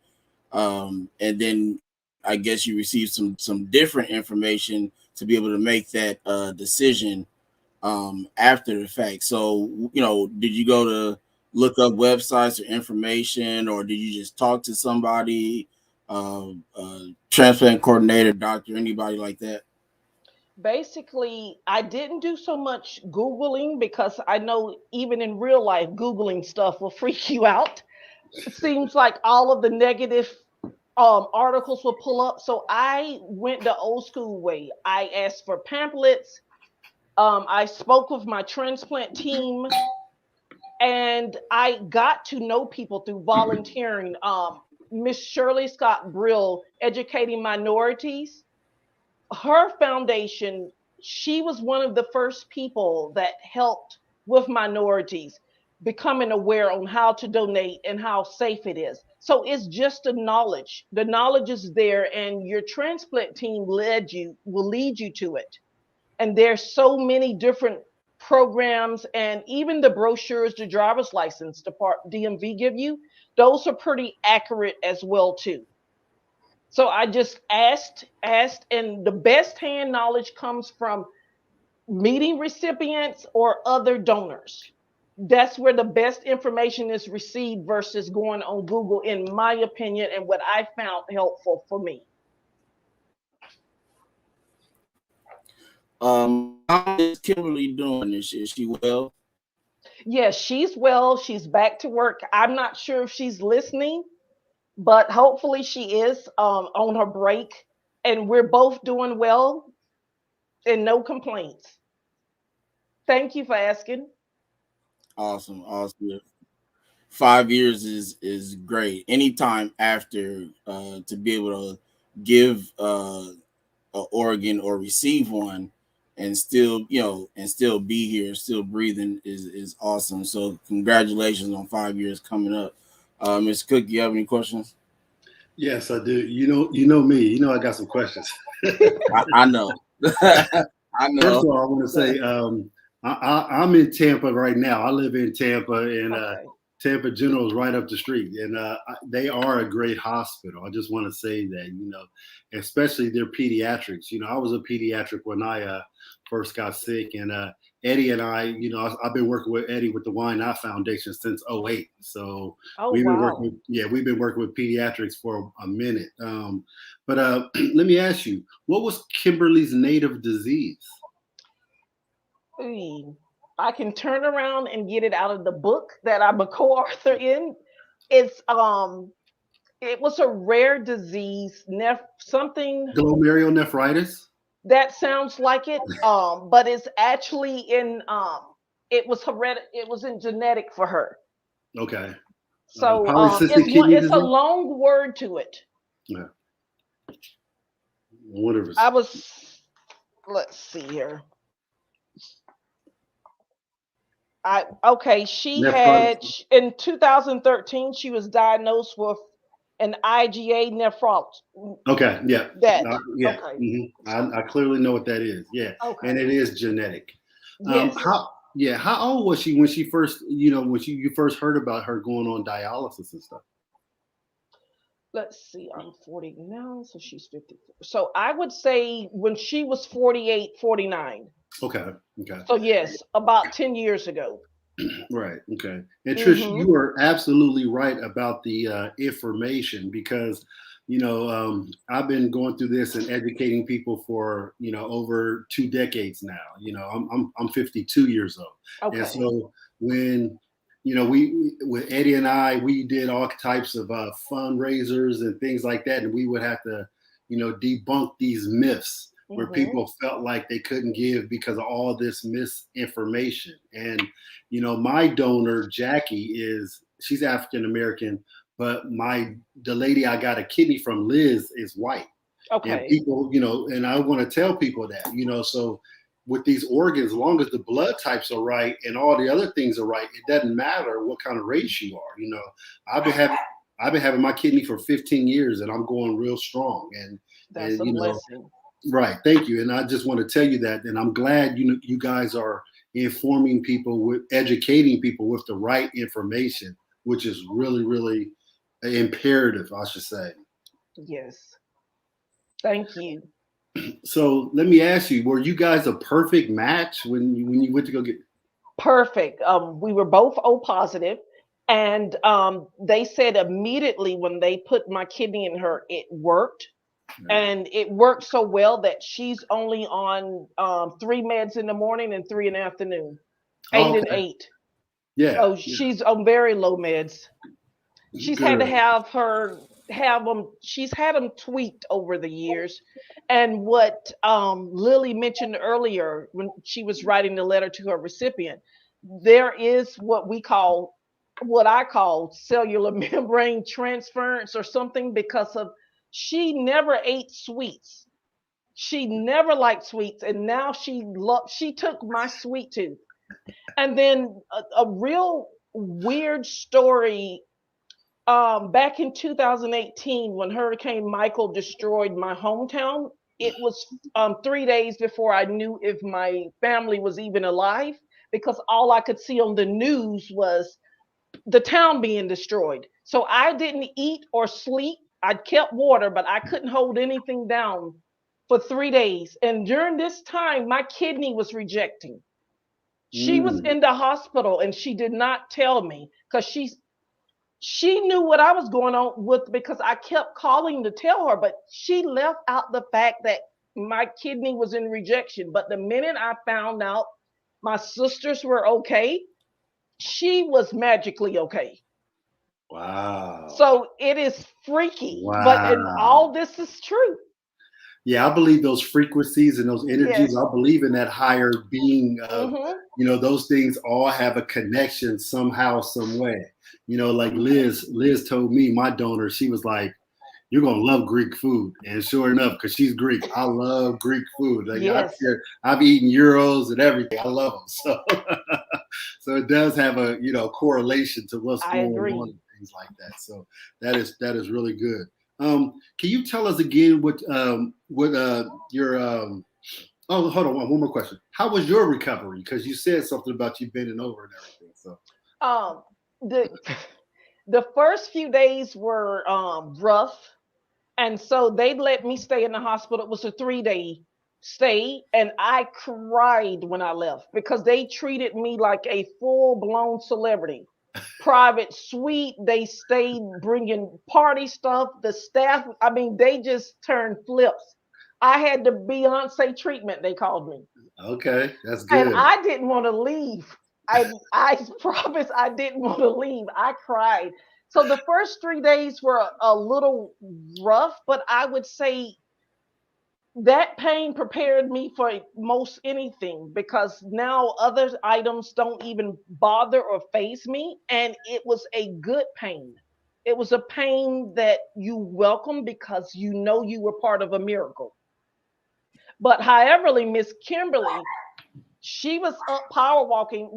and then I guess you received some different information to be able to make that decision after the fact. So, did you go to look up websites or information, or did you just talk to somebody, transplant coordinator, doctor, anybody like that? Basically, I didn't do so much Googling because I know even in real life, Googling stuff will freak you out. It seems like all of the negative articles will pull up. So I went the old school way. I asked for pamphlets. I spoke with my transplant team, and I got to know people through volunteering. Miss Shirley Scott Brill, Educating Minorities, her foundation, she was one of the first people that helped with minorities becoming aware on how to donate and how safe it is. So it's just the knowledge. The knowledge is there, and your transplant team will lead you to it. And there's so many different programs, and even the brochures the driver's license DMV give you, those are pretty accurate as well too. So I just asked, and the best hand knowledge comes from meeting recipients or other donors. That's where the best information is received versus going on Google, in my opinion, and what I found helpful for me. How is Kimberly doing? Is she well? Yes, she's well. She's back to work. I'm not sure if she's listening, but hopefully she is on her break. And we're both doing well and no complaints. Thank you for asking. Awesome, awesome. 5 years is great. Anytime after to be able to give an organ or receive one, and still and still be here, still breathing is awesome. So congratulations on 5 years coming up. Mr. Cook, you have any questions? Yes, I do. You know me. You know I got some questions. I know. I know. First of all, I want to say I'm in Tampa right now. I live in Tampa, and Okay. Tampa General is right up the street, and they are a great hospital. I just want to say that, especially their pediatrics. I was a pediatric when I first got sick, and Eddie and I, I've been working with Eddie with the Wine Eye Foundation since '08. So Oh, we've been wow. we've been working with pediatrics for a minute. But let me ask you, what was Kimberly's native disease? I can turn around and get it out of the book that I'm a co-author in. It's it was a rare disease, something Glomerulonephritis? that sounds like it, but it's actually in it was it was in genetic for her. Okay. So Polycystic kidney it's a disease? long word to it. Yeah. Whatever. Let's see here. She had Nephritis. in 2013 she was diagnosed with an IgA nephropathy. Okay. Yeah. That Yeah. okay. I clearly know what that is. Yeah. Okay. And it is genetic. Yes. How old was she when she first, you first heard about her going on dialysis and stuff? Let's see. I'm 40 now, so she's 54. So I would say when she was 48, 49. Okay. Okay. So yes, about 10 years ago. Right. Okay. And Trish, you are absolutely right about the information, because, I've been going through this and educating people for, over 2 decades now. I'm 52 years old. Okay. And so when, we with Eddie and I, we did all types of fundraisers and things like that. And we would have to, debunk these myths where people felt like they couldn't give because of all this misinformation. And, my donor, Jackie, she's African American, but the lady I got a kidney from, Liz, is white. Okay. And people, and I want to tell people that, so with these organs, as long as the blood types are right and all the other things are right, it doesn't matter what kind of race you are. I've been having my kidney for 15 years and I'm going real strong. And that's a blessing. Right. Thank you. And I just want to tell you that. And I'm glad you guys are informing people, educating people with the right information, which is really, really imperative, I should say. Yes. Thank you. So let me ask you: were you guys a perfect match when you went to go get? Perfect. We were both O positive, and they said immediately when they put my kidney in her, it worked. And it worked so well that she's only on 3 meds in the morning and 3 in the afternoon, 8 and Okay. 8. Yeah. So she's on very low meds. She's had to Good. have them. She's had them tweaked over the years. And what Lily mentioned earlier when she was writing the letter to her recipient, there is what I call cellular membrane transference or something because of she never ate sweets. She never liked sweets, and now she took my sweet tooth. And then a real weird story. Back in 2018, when Hurricane Michael destroyed my hometown, it was 3 days before I knew if my family was even alive because all I could see on the news was the town being destroyed. So I didn't eat or sleep. I kept water, but I couldn't hold anything down for 3 days. And during this time, my kidney was rejecting. She was in the hospital and she did not tell me because she knew what I was going on with because I kept calling to tell her, but she left out the fact that my kidney was in rejection. But the minute I found out my sisters were okay, she was magically okay. Wow. So it is freaky, but and Wow. all this is true. Yeah, I believe those frequencies and those energies. Yes. I believe in that higher being of, Mm-hmm. those things all have a connection somehow, some way. Like Liz told me, my donor, she was like, "You're gonna love Greek food," and sure enough, because she's Greek, I love Greek food. Like Yes. I've eaten gyros and everything. I love them. So, so it does have a correlation to what's I going agree. on and things like that. So that is really good. Can you tell us again what your oh, hold on, one more question. How was your recovery? Because you said something about you bending over and everything. So Um, the the first few days were rough, and so they let me stay in the hospital. It was a 3 day stay, and I cried when I left because they treated me like a full blown celebrity. Private suite. They stayed bringing party stuff. The staff, I mean, they just turned flips. I had the Beyonce treatment, they called me. okay, that's And good. I didn't want to leave. I promise I didn't want to leave. I cried. So the first 3 days were a little rough, but I would say that pain prepared me for most anything because now other items don't even bother or phase me. And it was a good pain. It was a pain that you welcome because you know you were part of a miracle. But howeverly, Miss Kimberly, she was up power walking.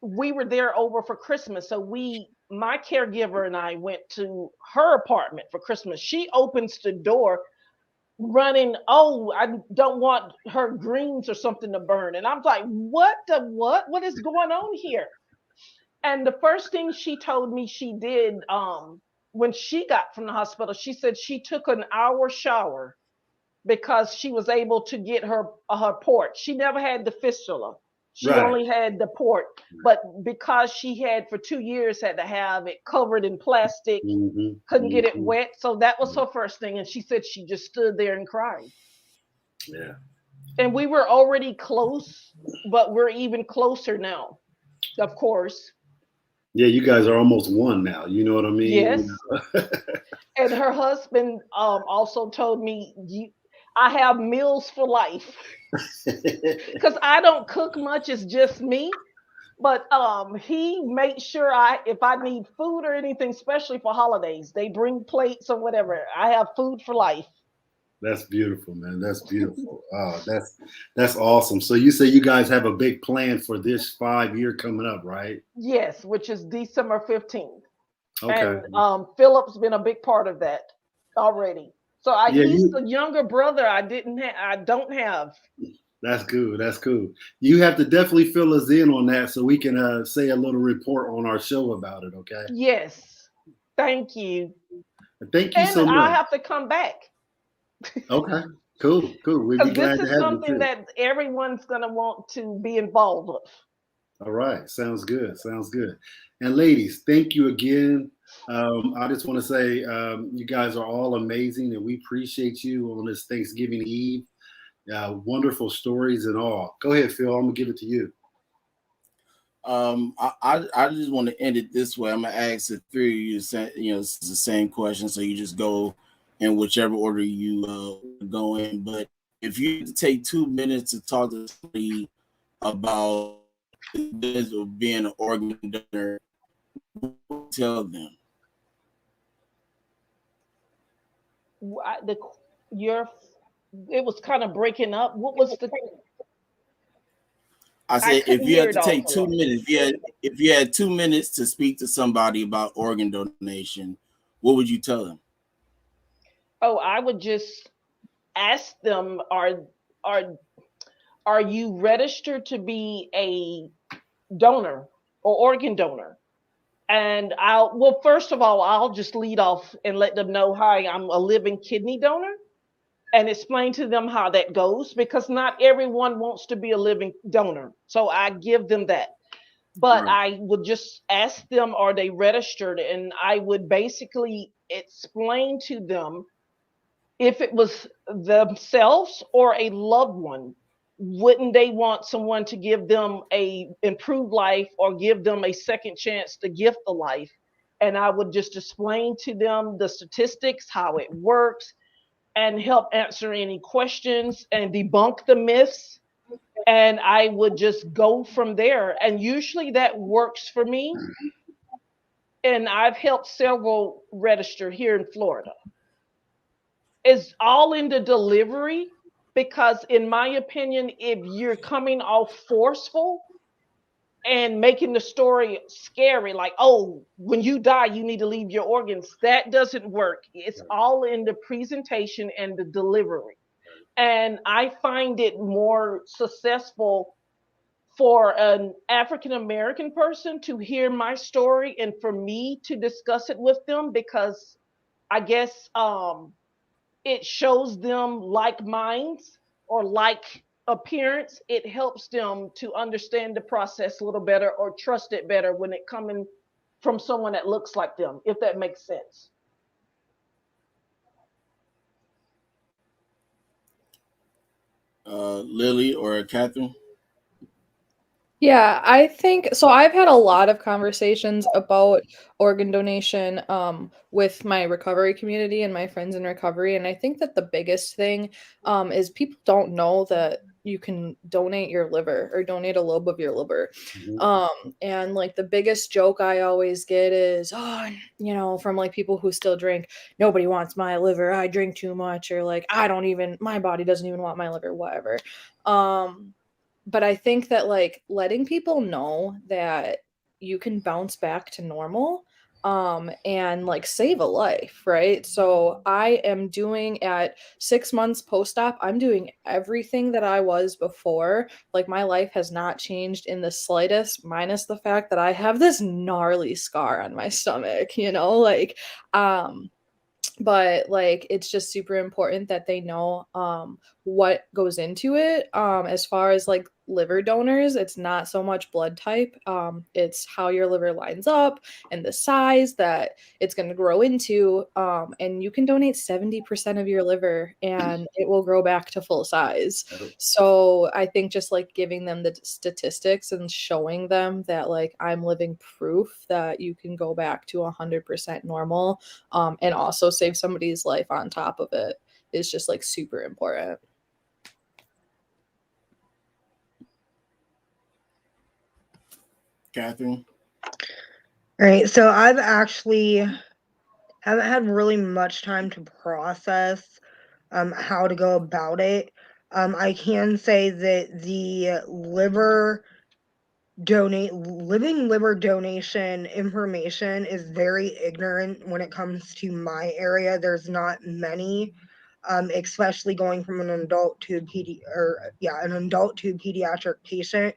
We were there over for Christmas. So my caregiver and I went to her apartment for Christmas. She opens the door running, oh, I don't want her greens or something to burn. And I'm like, what is going on here? And the first thing she told me she did when she got from the hospital, she said she took an hour shower because she was able to get her port. She never had the fistula. She Right. only had the port, but because she had for 2 years had to have it covered in plastic, couldn't get it wet. So that was her first thing. And she said she just stood there and cried. Yeah. And we were already close, but we're even closer now, of course. Yeah, you guys are almost one now. You know what I mean? Yes. And her husband also told me, I have meals for life. Because I don't cook much, it's just me. But he makes sure if I need food or anything, especially for holidays, they bring plates or whatever. I have food for life. That's beautiful, man. That's beautiful. Oh, that's awesome. So you say you guys have a big plan for this 5 year coming up, right? Yes, which is December 15th. Okay. And Philip's been a big part of that already. So he's the younger brother I don't have. That's good. That's cool. You have to definitely fill us in on that so we can say a little report on our show about it. Okay. Yes. Thank you. Thank you And so I much. have to come back Okay, cool, cool. We'd be because this glad to is have you something too. that everyone's going to want to be involved with. All right, sounds good. Sounds good. And ladies, thank you again. I just want to say you guys are all amazing, and we appreciate you on this Thanksgiving Eve. Wonderful stories and all. Go ahead, Phil. I'm gonna give it to you. I just want to end it this way. I'm gonna ask the three of you, it's the same question, so you just go in whichever order you go in. But if you take 2 minutes to talk to somebody about the business of being an organ donor, tell them. The your it was kind of breaking up. What was the? I I said if couldn't you hear had it to all take so two well. minutes, if you had 2 minutes to speak to somebody about organ donation, what would you tell them? Oh, I would just ask them: are are you registered to be a donor or organ donor? And well, first of all, I'll just lead off and let them know, hi, I'm a living kidney donor, and explain to them how that goes because not everyone wants to be a living donor. So I give them that. But Right. I would just ask them, are they registered? And I would basically explain to them if it was themselves or a loved one, wouldn't they want someone to give them a improved life or give them a second chance to gift the life? And I would just explain to them the statistics, how it works, and help answer any questions and debunk the myths. And I would just go from there. And usually that works for me. And I've helped several register here in Florida. It's all in the delivery because, in my opinion, if you're coming off forceful and making the story scary, like, oh, when you die, you need to leave your organs, that doesn't work. It's all in the presentation and the delivery. And I find it more successful for an African American person to hear my story and for me to discuss it with them because I guess it shows them like minds or like appearance. It helps them to understand the process a little better or trust it better when it coming from someone that looks like them, if that makes sense. Lily or Catherine? Yeah, I think so. I've had a lot of conversations about organ donation with my recovery community and my friends in recovery. And I think that the biggest thing is people don't know that you can donate your liver or donate a lobe of your liver. Mhm. And like the biggest joke I always get is, oh, from like people who still drink, nobody wants my liver. I drink too much, or like, my body doesn't even want my liver, whatever. But I think that like letting people know that you can bounce back to normal and like save a life, right? So I am doing at 6 months post-op, I'm doing everything that I was before. Like my life has not changed in the slightest, minus the fact that I have this gnarly scar on my stomach, um but like it's just super important that they know what goes into it. As far as like liver donors, it's not so much blood type, it's how your liver lines up and the size that it's going to grow into, and you can donate 70% of your liver and it will grow back to full size. Oh, So I think just like giving them the statistics and showing them that like I'm living proof that you can go back to 100% normal, and also save somebody's life on top of it is just like super important. Catherine? Right. So I've actually haven't had really much time to process how to go about it. I can say that the living liver donation information is very ignorant when it comes to my area. There's not many, especially going from an adult to an adult to pediatric patient.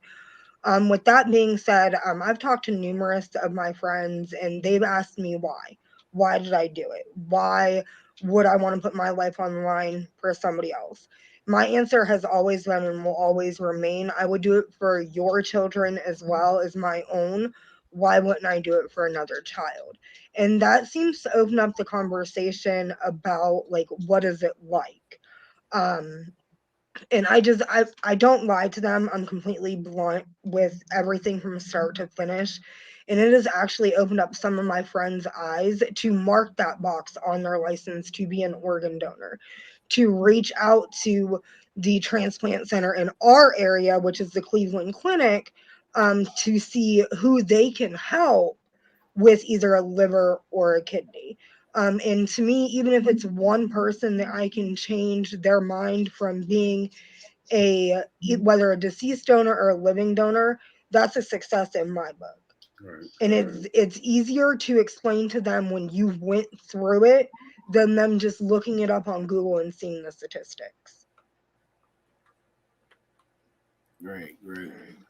With that being said, I've talked to numerous of my friends and they've asked me why. why did I do it? Why would I want to put my life on the line for somebody else? My answer has always been and will always remain, I would do it for your children as well as my own. Why wouldn't I do it for another child? And that seems to open up the conversation about like what is it like? Um and I don't lie to them. I'm completely blunt with everything from start to finish. And it has actually opened up some of my friends' eyes to mark that box on their license to be an organ donor, to reach out to the transplant center in our area, which is the Cleveland Clinic, to see who they can help with either a liver or a kidney. And to me, even if it's one person that I can change their mind from being whether a deceased donor or a living donor, that's a success in my book. Right. And it's easier to explain to them when you went through it than them just looking it up on Google and seeing the statistics. Great.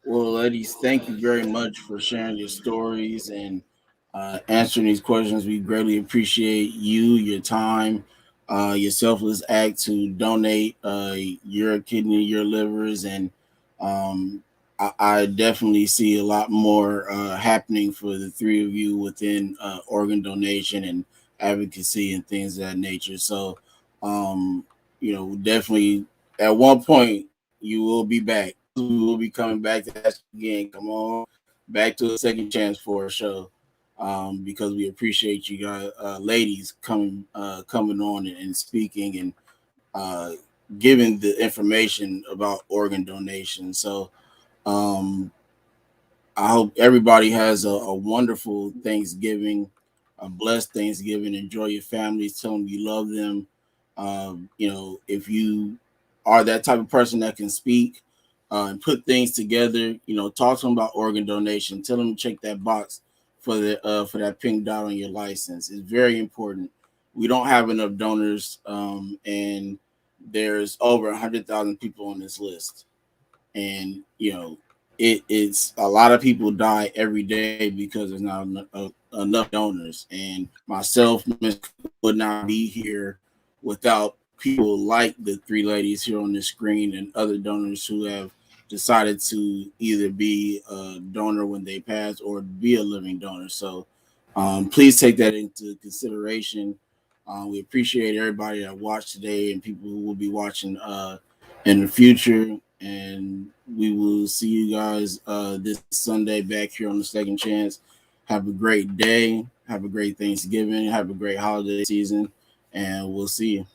Well, ladies, thank you very much for sharing your stories and answering these questions. We greatly appreciate you, your time, your selfless act to donate your kidney, your livers, and um, I definitely see a lot more happening for the three of you within organ donation and advocacy and things of that nature. So, definitely at one point you will be back. We will be coming back to ask you again. Come on back to a second chance for a show. Because we appreciate you guys, ladies, coming on and speaking and uh, giving the information about organ donation. So um, I hope everybody has a wonderful Thanksgiving, a blessed Thanksgiving. Enjoy your families. Tell them you love them. If you are that type of person that can speak and put things together, talk to them about organ donation. Tell them to check that box for that pink dot on your license. It's very important. We don't have enough donors, and there's over 100,000 people on this list, and it's a lot of people die every day because there's not enough donors. And myself would not be here without people like the three ladies here on the screen and other donors who have decided to either be a donor when they pass or be a living donor. So please take that into consideration. We appreciate everybody that watched today and people who will be watching in the future. And we will see you guys this Sunday back here on the Second Chance. Have a great day. Have a great Thanksgiving. Have a great holiday season. And we'll see you.